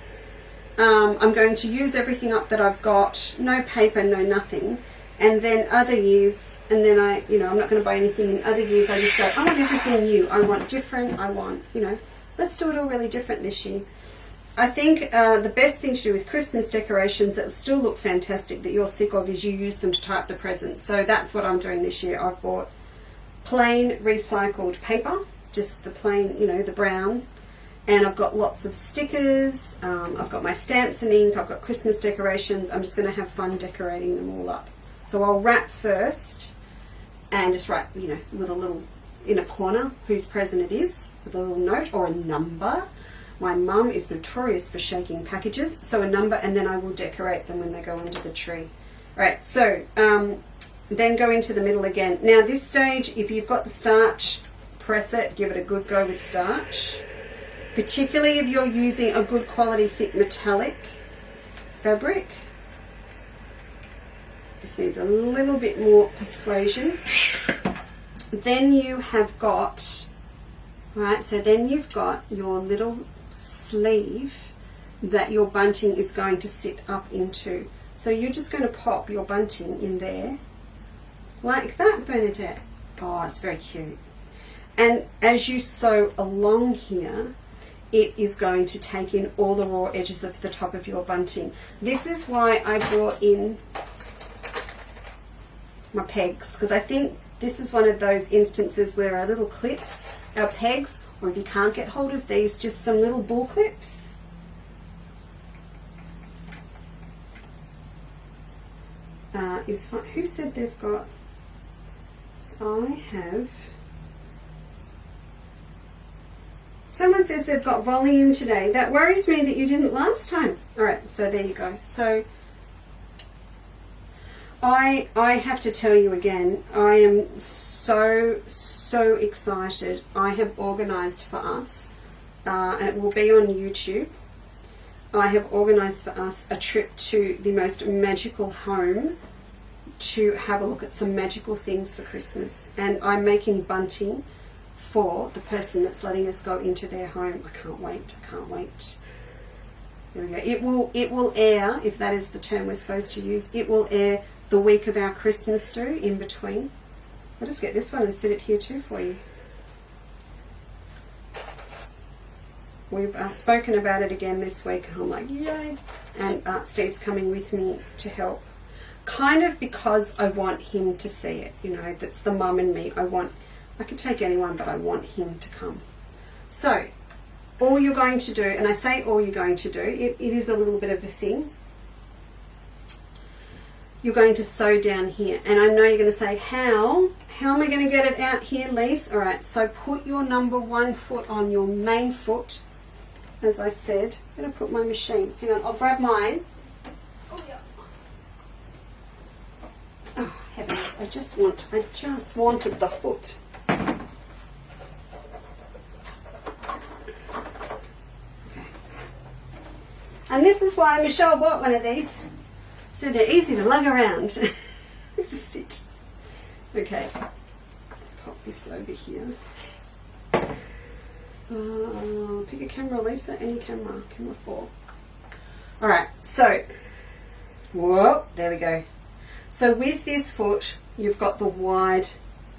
Speaker 1: I'm going to use everything up that I've got. No paper, no nothing. And then other years, and then I'm not going to buy anything. In other years I just go, I want everything new. I want different. I want, let's do it all really different this year. I think the best thing to do with Christmas decorations that still look fantastic that you're sick of is you use them to tie up the presents. So that's what I'm doing this year. I've bought plain recycled paper, just the plain, the brown, and I've got lots of stickers. I've got my stamps and ink. I've got Christmas decorations. I'm just going to have fun decorating them all up. So I'll wrap first and just write, with a little in a corner whose present it is, with a little note or a number. My mum is notorious for shaking packages, so a number, and then I will decorate them when they go under the tree. All right, so then go into the middle again. Now this stage, if you've got the starch, press it, give it a good go with starch. Particularly if you're using a good quality thick metallic fabric. This needs a little bit more persuasion. Then you have got, then you've got your little sleeve that your bunting is going to sit up into. So you're just going to pop your bunting in there like that, Bernadette. Oh, it's very cute. And as you sew along here, it is going to take in all the raw edges of the top of your bunting. This is why I brought in my pegs, because I think This is one of those instances where our little clips, our pegs, or if you can't get hold of these, just some little ball clips. Who said they've got? I have. Someone says they've got volume today. That worries me that you didn't last time. All right, so there you go. So I have to tell you again, I am so excited. I have organised for us, and it will be on YouTube. I have organised for us a trip to the most magical home to have a look at some magical things for Christmas. And I'm making bunting for the person that's letting us go into their home. I can't wait. I can't wait. There we go. It will air, if that is the term we're supposed to use, it will air the week of our Christmas do in between. I'll just get this one and set it here too for you. We've spoken about it again this week, and I'm like, yay! And Steve's coming with me to help. Kind of because I want him to see it, you know, that's the mum in me. I could take anyone, but I want him to come. So, all you're going to do, and I say all you're going to do, it is a little bit of a thing. You're going to sew down here, and I know you're going to say, how am I going to get it out here, Lise? All right, so put your number 1 foot on your main foot. As I said, I'm going to put my machine. Hang on, I'll grab mine. Oh, yeah. Oh, heavens, I just wanted the foot. Okay. And this is why Michelle bought one of these. So they're easy to lug around. Sit. Okay. Pop this over here. Pick a camera, Lisa. Any camera. Camera 4. Alright, so. Whoa, there we go. So with this foot, you've got the wide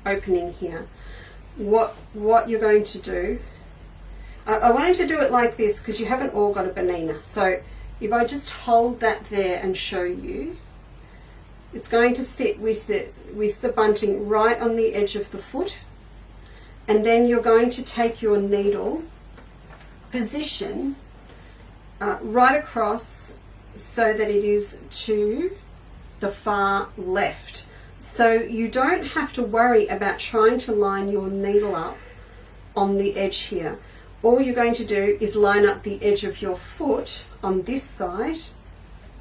Speaker 1: opening here. What you're going to do, I wanted to do it like this because you haven't all got a banana. So if I just hold that there and show you, it's going to sit with the bunting right on the edge of the foot, and then you're going to take your needle position right across so that it is to the far left. So you don't have to worry about trying to line your needle up on the edge here. All you're going to do is line up the edge of your foot on this side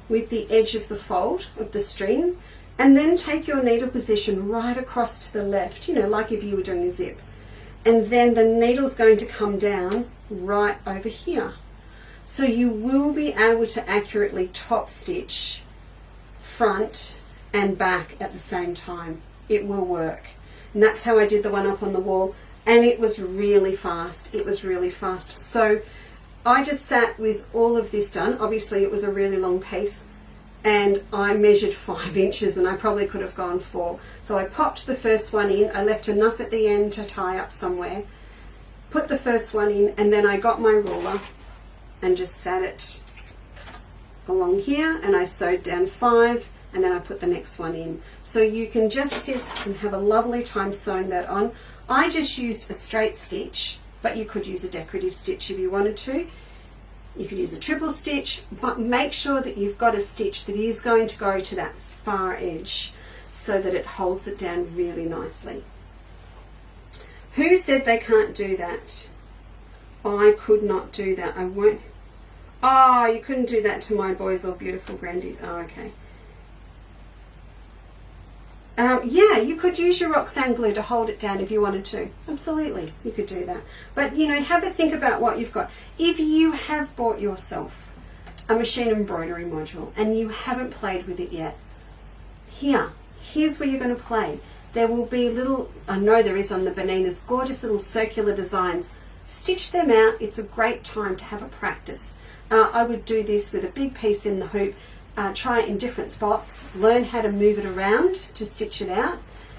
Speaker 1: with the edge of the fold of the string, and then take your needle position right across to the left, you know, like if you were doing a zip. And then the needle's going to come down right over here. So you will be able to accurately top stitch front and back at the same time. It will work. And that's how I did the one up on the wall. And it was really fast. It was really fast. So I just sat with all of this done. Obviously it was a really long piece, and I measured 5 inches, and I probably could have gone 4. So I popped the first one in. I left enough at the end to tie up somewhere. Put the first one in, and then I got my ruler and just sat it along here, and I sewed down 5, and then I put the next one in. So you can just sit and have a lovely time sewing that on. I just used a straight stitch, but you could use a decorative stitch if you wanted to. You could use a triple stitch, but make sure that you've got a stitch that is going to go to that far edge so that it holds it down really nicely. Who said they can't do that? I could not do that. I won't. Oh, you couldn't do that to my boys or beautiful grandies. Oh, okay. Yeah, you could use your Roxanne glue to hold it down if you wanted to. Absolutely, you could do that. But, you know, have a think about what you've got. If you have bought yourself a machine embroidery module and you haven't played with it yet, here's where you're going to play. There will be little, I know there is on the bananas, gorgeous little circular designs. Stitch them out. It's a great time to have a practice. I would do this with a big piece in the hoop. Try it in different spots, learn how to move it around to stitch it out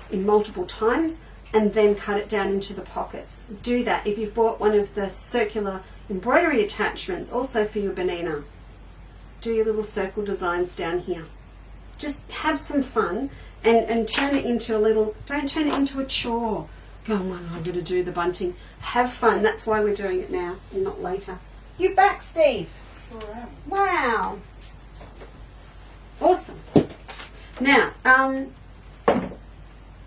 Speaker 1: in multiple times, and then cut it down into the pockets. Do that. If you've bought one of the circular embroidery attachments, also for your banana, do your little circle designs down here. Just have some fun and turn it into a little, don't turn it into a chore. Go on, I've got to do the bunting. Have fun. That's why we're doing it now and not later. You back, Steve?
Speaker 2: Sure am.
Speaker 1: Wow. Awesome. Now, are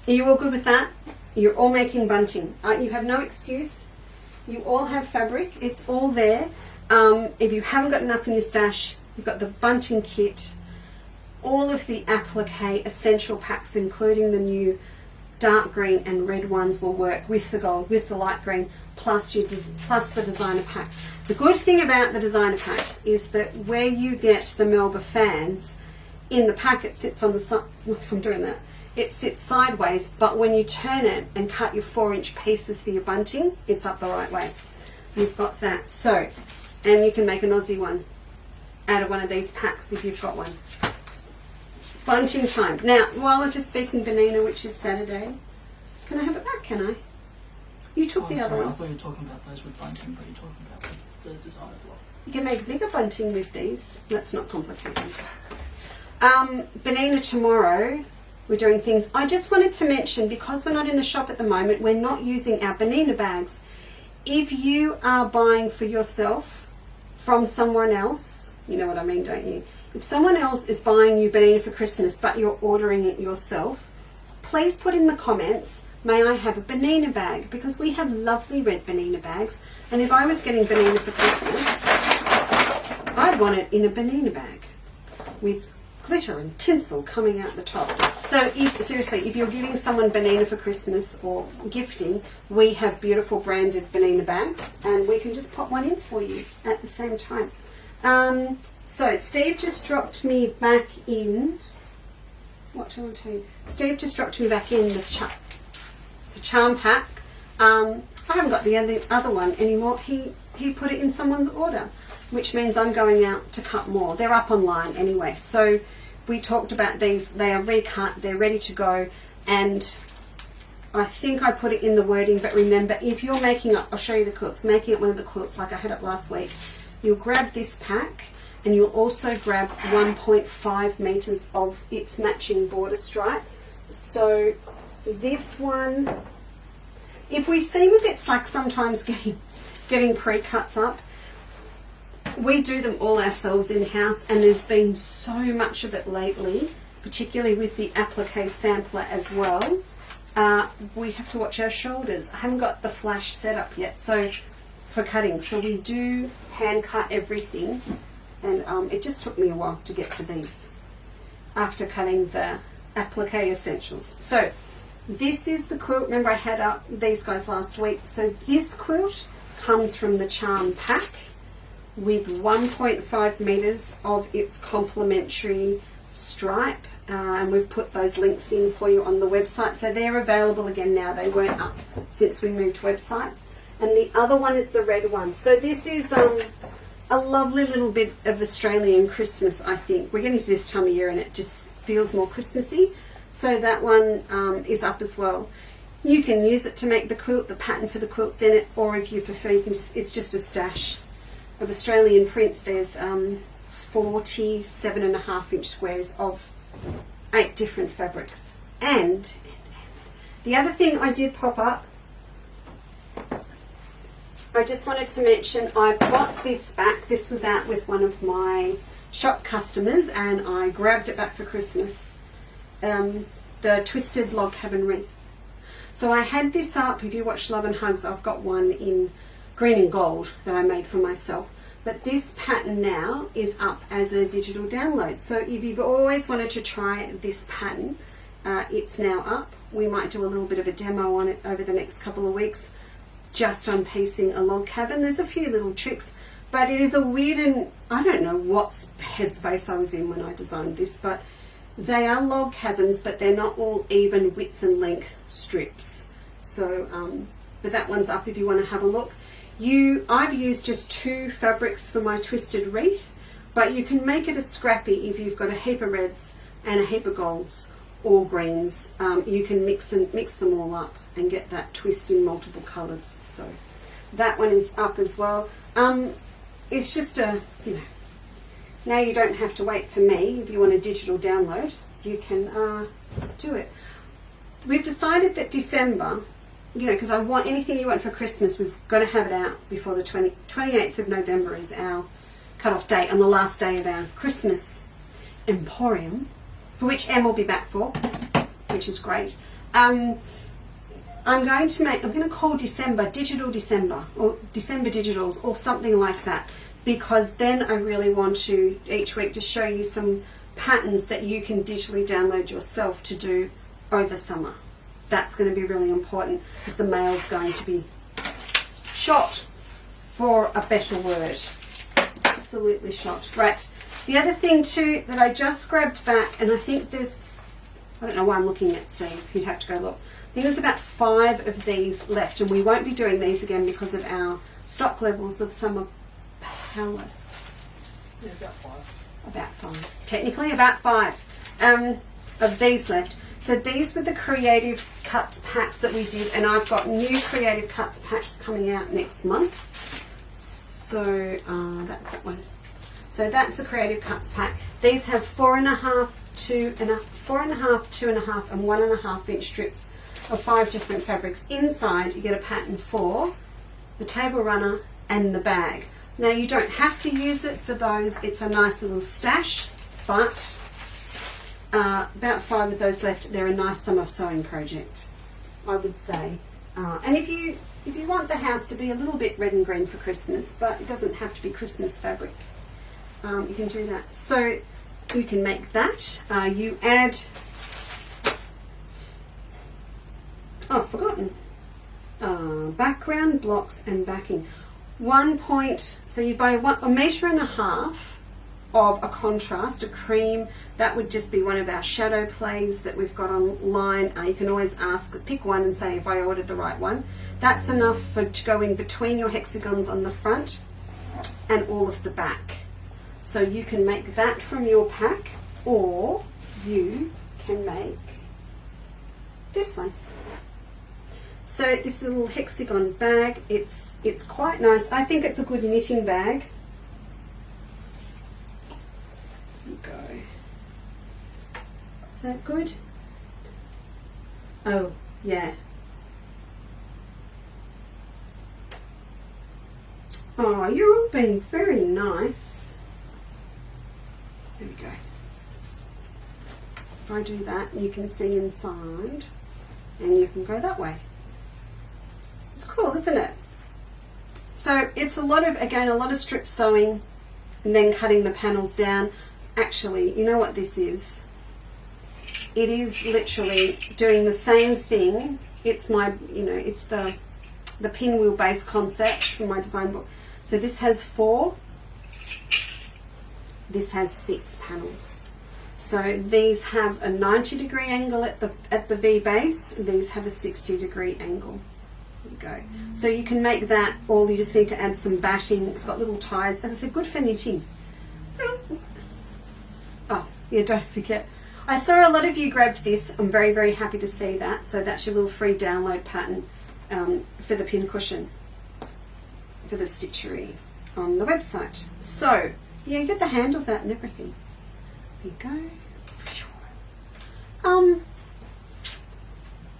Speaker 1: you all good with that? You're all making bunting. You have no excuse. You all have fabric. It's all there. If you haven't got enough in your stash, you've got the bunting kit, all of the applique essential packs, including the new dark green and red ones, will work with the gold, with the light green, plus the designer packs. The good thing about the designer packs is that where you get the Melba fans, in the pack it sits on the side. I'm doing that. It sits sideways, but when you turn it and cut your 4-inch pieces for your bunting, it's up the right way. You've got that. So, and you can make an Aussie one out of one of these packs if you've got one. Bunting time. Now, while I'm just speaking Benina, which is Saturday, can I have it back, can I? You took the other one.
Speaker 2: I thought you were talking about those with bunting, but you're talking about the designer block.
Speaker 1: You can make bigger bunting with these. That's not complicated. Benina, tomorrow we're doing things. I just wanted to mention, because we're not in the shop at the moment, we're not using our Benina bags. If you are buying for yourself from someone else, you know what I mean, don't you? If someone else is buying you Benina for Christmas but you're ordering it yourself, please put in the comments, may I have a Benina bag? Because we have lovely red Benina bags, and if I was getting Benina for Christmas, I'd want it in a Benina bag with glitter and tinsel coming out the top. So if you're giving someone Benina for Christmas or gifting, we have beautiful branded Benina bags, and we can just pop one in for you at the same time. So Steve just dropped me back in, what do I want to tell you? Steve just dropped me back in the charm pack. I haven't got the other one anymore. He put it in someone's order, which means I'm going out to cut more. They're up online anyway. So we talked about these. They are recut. They're ready to go. And I think I put it in the wording, but remember, if you're making up, I'll show you the quilts, making up one of the quilts like I had up last week, you'll grab this pack and you'll also grab 1.5 meters of its matching border stripe. So this one, if we seem a bit slack sometimes getting pre-cuts up, we do them all ourselves in-house, and there's been so much of it lately, particularly with the applique sampler as well. We have to watch our shoulders. I haven't got the flash set up yet for cutting, so we do hand cut everything, and it just took me a while to get to these after cutting the applique essentials. So this is the quilt. Remember, I had up these guys last week. So this quilt comes from the charm pack with 1.5 meters of its complementary stripe, and we've put those links in for you on the website, so they're available again now. They weren't up since we moved websites. And the other one is the red one. So this is a lovely little bit of Australian Christmas, I think. We're getting to this time of year and it just feels more Christmassy. So that one is up as well. You can use it to make the quilt, the pattern for the quilt's in it, or if you prefer, you can it's just a stash of Australian prints. There's 47.5-inch squares of 8 different fabrics. And the other thing I did pop up, I just wanted to mention, I got this back. This was out with one of my shop customers and I grabbed it back for Christmas. The Twisted Log Cabin Wreath. So I had this up. If you watch Love and Hugs, I've got one in green and gold that I made for myself. But this pattern now is up as a digital download. So if you've always wanted to try this pattern, it's now up. We might do a little bit of a demo on it over the next couple of weeks, just on piecing a log cabin. There's a few little tricks, but it is a weird, and I don't know what headspace I was in when I designed this, but they are log cabins, but they're not all even width and length strips. So, but that one's up if you want to have a look. I've used just 2 fabrics for my twisted wreath, but you can make it a scrappy if you've got a heap of reds and a heap of golds or greens. You can mix them all up and get that twist in multiple colours. So that one is up as well. It's just Now you don't have to wait for me. If you want a digital download, you can do it. We've decided that December, you know, because I want anything you want for Christmas, we've got to have it out before the 28th of November is our cut-off date, on the last day of our Christmas Emporium, for which Em will be back for, which is great. I'm going to call December Digital December, or December Digitals, or something like that, because then I really want to each week to show you some patterns that you can digitally download yourself to do over summer. That's going to be really important, because the mail's going to be shot, for a better word. Absolutely shot. Right. The other thing too that I just grabbed back, and I think there's, I don't know why I'm looking at Steve, you'd have to go look. I think there's about 5 of these left, and we won't be doing these again because of our stock levels of Summer Palace.
Speaker 2: Yeah, about 5.
Speaker 1: About 5. Technically about 5 of these left. So these were the Creative Cuts packs that we did, and I've got new Creative Cuts packs coming out next month. So that's that one. So that's the Creative Cuts pack. These have 4.5, 2.5, 4.5, 2.5, and 1.5 inch strips of 5 different fabrics. Inside you get a pattern for the table runner and the bag. Now you don't have to use it for those. It's a nice little stash, but about 5 of those left. They're a nice summer sewing project, I would say. And if you want the house to be a little bit red and green for Christmas, but it doesn't have to be Christmas fabric, you can do that. So you can make that. You add, I've forgotten, background, blocks and backing. So you buy a measure and a half of a contrast, a cream. That would just be one of our shadow plays that we've got online. You can always pick one and say if I ordered the right one. That's enough to go in between your hexagons on the front and all of the back. So you can make that from your pack, or you can make this one. So this little hexagon bag, it's quite nice. I think it's a good knitting bag. There you go. Is that good? Oh, yeah. Oh, you're all being very nice. There we go. If I do that, you can see inside, and you can go that way. It's cool, isn't it? So it's a lot of strip sewing and then cutting the panels down. Actually, you know what this is? It is literally doing the same thing. It's it's the pinwheel base concept from my design book. So this has 4. This has 6 panels. So these have a 90-degree angle at the V base. These have a 60-degree angle. There you go. So you can make that, or you just need to add some batting. It's got little ties. As I said, good for knitting. Oh, yeah, don't forget. I saw a lot of you grabbed this. I'm very, very happy to see that. So that's your little free download pattern for the pin cushion, for the stitchery on the website. So, yeah, you get the handles out and everything. There you go.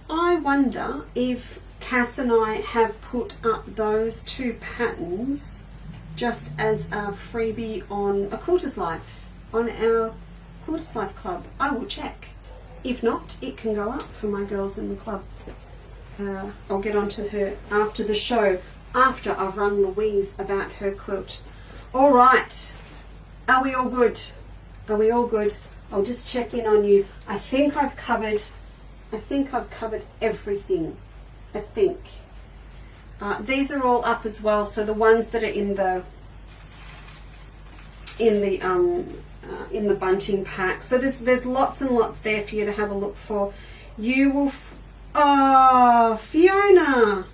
Speaker 1: I wonder if Cass and I have put up those 2 patterns just as a freebie on a Quarters Life, on our Quarters Life Club. I will check. If not, it can go up for my girls in the club. I'll get onto her after the show, after I've rung Louise about her quilt. All right. Are we all good? Are we all good? I'll just check in on you. I think I've covered everything. I think. These are all up as well. So the ones that are in the bunting pack. So there's lots and lots there for you to have a look for. You will. Oh, Fiona.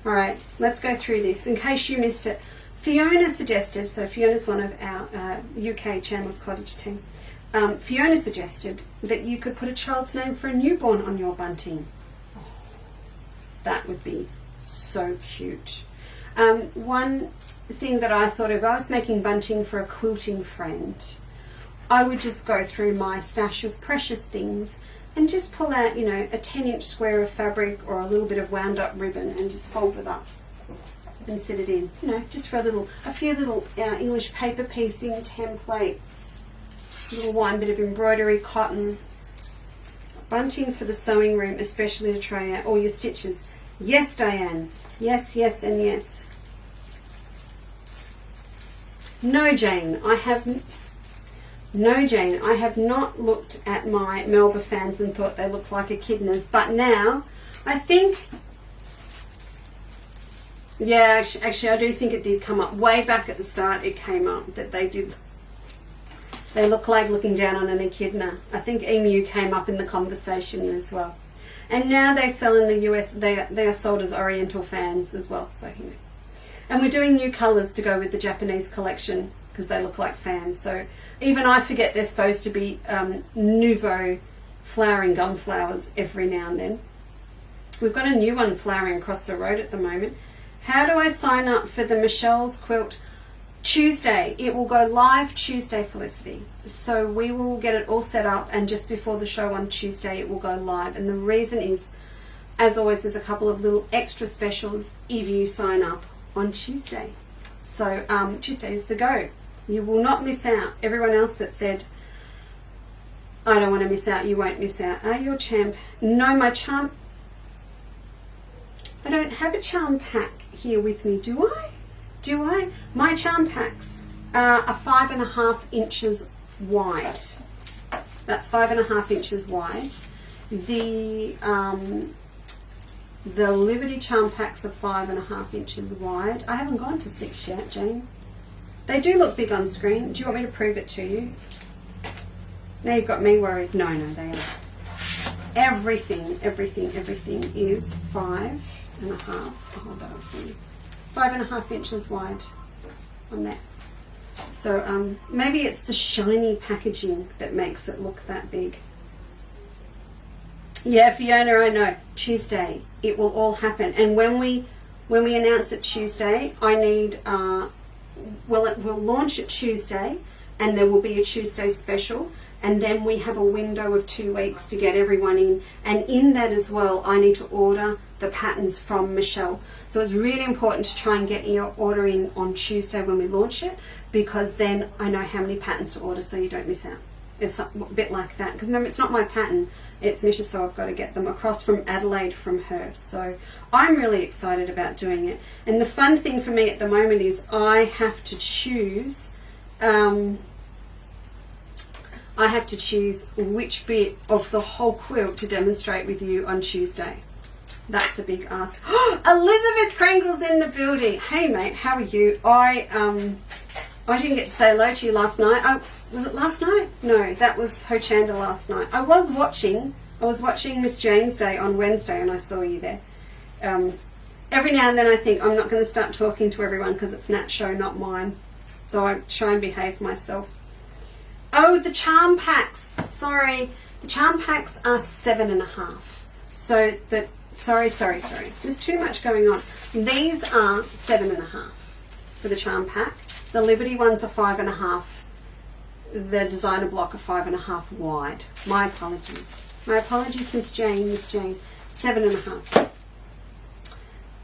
Speaker 1: All right, let's go through this in case you missed it. Fiona suggested. So Fiona's one of our UK Chandlers Cottage team. Fiona suggested that you could put a child's name for a newborn on your bunting. That would be so cute. One thing that I thought of, I was making bunting for a quilting friend. I would just go through my stash of precious things and just pull out, you know, a 10-inch square of fabric or a little bit of wound up ribbon and just fold it up and sit it in, you know, just for a few little English paper piecing templates, a little one bit of embroidery, cotton, bunting for the sewing room, especially to try out all your stitches. Yes, Diane. Yes, yes, and yes. No, Jane, I have not looked at my Melba fans and thought they looked like echidnas, but now I think, yeah, actually I do think it did come up. Way back at the start it came up that they look like looking down on an echidna. I think emu came up in the conversation as well. And now they sell in the US, they are sold as oriental fans as well. So, you know. And we're doing new colours to go with the Japanese collection because they look like fans. So even I forget they're supposed to be nouveau flowering gum flowers every now and then. We've got a new one flowering across the road at the moment. How do I sign up for the Michelle's quilt? Tuesday. It will go live Tuesday, Felicity. So we will get it all set up, and just before the show on Tuesday it will go live. And the reason is, as always, there's a couple of little extra specials if you sign up on Tuesday. So Tuesday is the go. You will not miss out. Everyone else that said, I don't want to miss out, you won't miss out. Are you a champ? No, my charm. I don't have a charm pack here with me, do I? Do I? My charm packs are 5.5 inches wide. That's 5.5 inches wide. The Liberty charm packs are 5.5 inches wide. I haven't gone to 6 yet, Jane. They do look big on screen. Do you want me to prove it to you? Now you've got me worried. No, they are. Everything is 5.5. I'll hold that up for you. 5.5 inches wide on that. So maybe it's the shiny packaging that makes it look that big. Yeah, Fiona, I know. Tuesday, it will all happen. And when we announce it Tuesday, I need we'll launch it Tuesday, and there will be a Tuesday special, and then we have a window of 2 weeks to get everyone in, and in that as well I need to order the patterns from Michelle. So it's really important to try and get your order in on Tuesday when we launch it, because then I know how many patterns to order so you don't miss out. It's a bit like that, because remember, it's not my pattern, it's Misha, so I've got to get them across from Adelaide from her. So I'm really excited about doing it. And the fun thing for me at the moment is I have to choose which bit of the whole quilt to demonstrate with you on Tuesday. That's a big ask. Elizabeth Krangle's in the building. Hey mate, how are you? I didn't get to say hello to you last night. Was it last night? No, that was Hochanda last night. I was watching Miss Jane's Day on Wednesday, and I saw you there. Every now and then I think I'm not going to start talking to everyone because it's Nat's show, not mine. So I try and behave myself. Oh, the charm packs. Sorry. The charm packs are 7.5. So sorry. There's too much going on. These are 7.5 for the charm pack. The Liberty ones are 5.5. The designer block are 5.5 wide. My apologies. My apologies, Miss Jane. 7.5.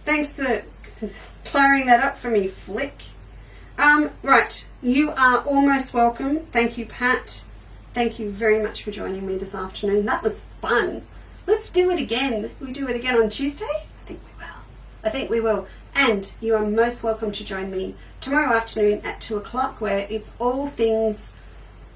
Speaker 1: Thanks for clearing that up for me, Flick. Right, you are almost welcome. Thank you, Pat. Thank you very much for joining me this afternoon. That was fun. Let's do it again. We do it again on Tuesday? I think we will. And you are most welcome to join me tomorrow afternoon at 2 o'clock, where it's all things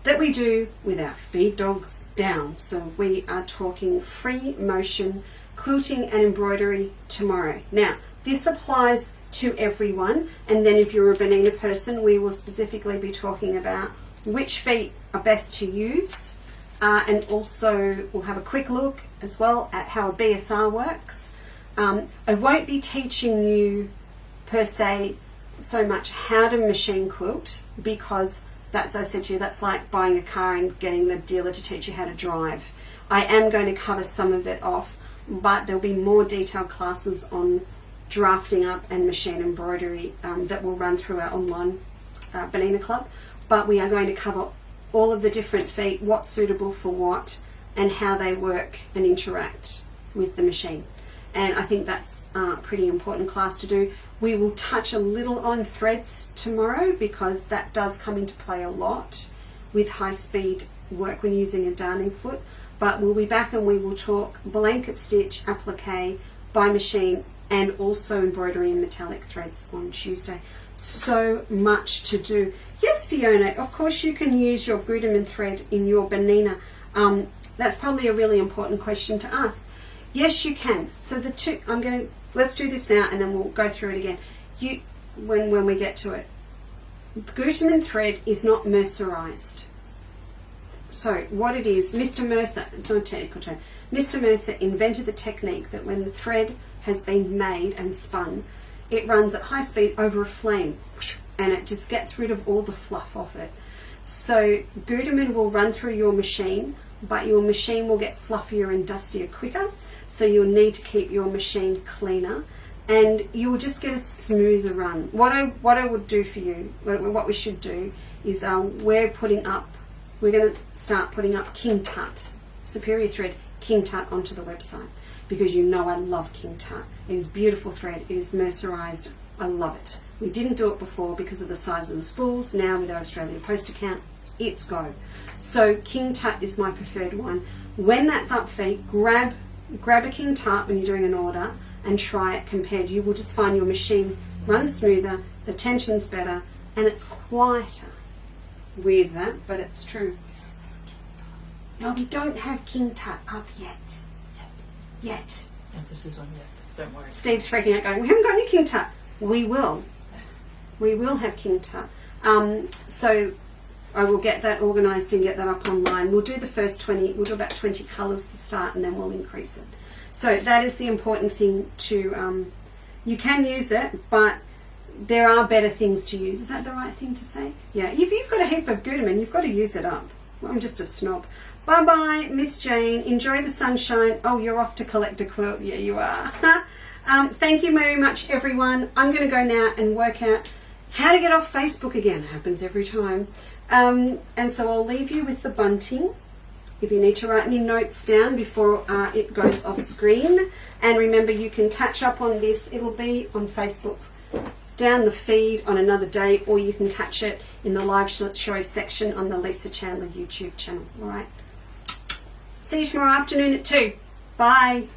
Speaker 1: that we do with our feed dogs down. So we are talking free motion quilting and embroidery tomorrow. Now, this applies to everyone, and then if you're a Benina person, we will specifically be talking about which feet are best to use, and also we'll have a quick look as well at how a BSR works. I won't be teaching you per se so much how to machine quilt, because that's, as I said to you, that's like buying a car and getting the dealer to teach you how to drive. I am going to cover some of it off, but there'll be more detailed classes on drafting up and machine embroidery that will run through our online Bonina Club. But we are going to cover all of the different feet, what's suitable for what, and how they work and interact with the machine. And I think that's a pretty important class to do. We will touch a little on threads tomorrow because that does come into play a lot with high-speed work when using a darning foot. But we'll be back and we will talk blanket stitch, applique, by machine, and also embroidery and metallic threads on Tuesday. So much to do. Yes, Fiona, of course you can use your Gutermann thread in your Bonina. That's probably a really important question to ask. Yes, you can. So the two, let's do this now and then we'll go through it again. When we get to it. Gutermann thread is not mercerized. So what it is, Mr. Mercer, it's not a technical term, Mr. Mercer invented the technique that when the thread has been made and spun, it runs at high speed over a flame and it just gets rid of all the fluff off it. So Gutermann will run through your machine, but your machine will get fluffier and dustier quicker, so you'll need to keep your machine cleaner and you will just get a smoother run. What I would do for you, what we should do is we're going to start putting up King Tut, Superior Thread King Tut onto the website, because you know I love King Tut. It is beautiful thread, it is mercerized, I love it. We didn't do it before because of the size of the spools. Now with our Australia Post account, it's go. So King Tut is my preferred one. When that's up feet, grab a King Tut when you're doing an order and try it compared. You will just find your machine runs smoother, the tension's better, and it's quieter. Weird that, but it's true. No, we don't have King Tut up yet. Yet.
Speaker 2: Emphasis on yet. Don't worry.
Speaker 1: Steve's freaking out going, we haven't got any King Tut. We will. We will have King Tut. So I will get that organised and get that up online. We'll do the first 20, we'll do about 20 colours to start and then we'll increase it. So that is the important thing to, you can use it, but there are better things to use. Is that the right thing to say? Yeah, if you've got a heap of Gutermann, you've got to use it up. Well, I'm just a snob. Bye-bye, Miss Jane. Enjoy the sunshine. Oh, you're off to collect a quilt. Yeah, you are. Thank you very much, everyone. I'm going to go now and work out how to get off Facebook again. It happens every time. And so I'll leave you with the bunting. If you need to write any notes down before it goes off screen. And remember, you can catch up on this. It'll be on Facebook down the feed on another day, or you can catch it in the live show section on the Lisa Chandler YouTube channel. All right. See you tomorrow afternoon at 2. Bye.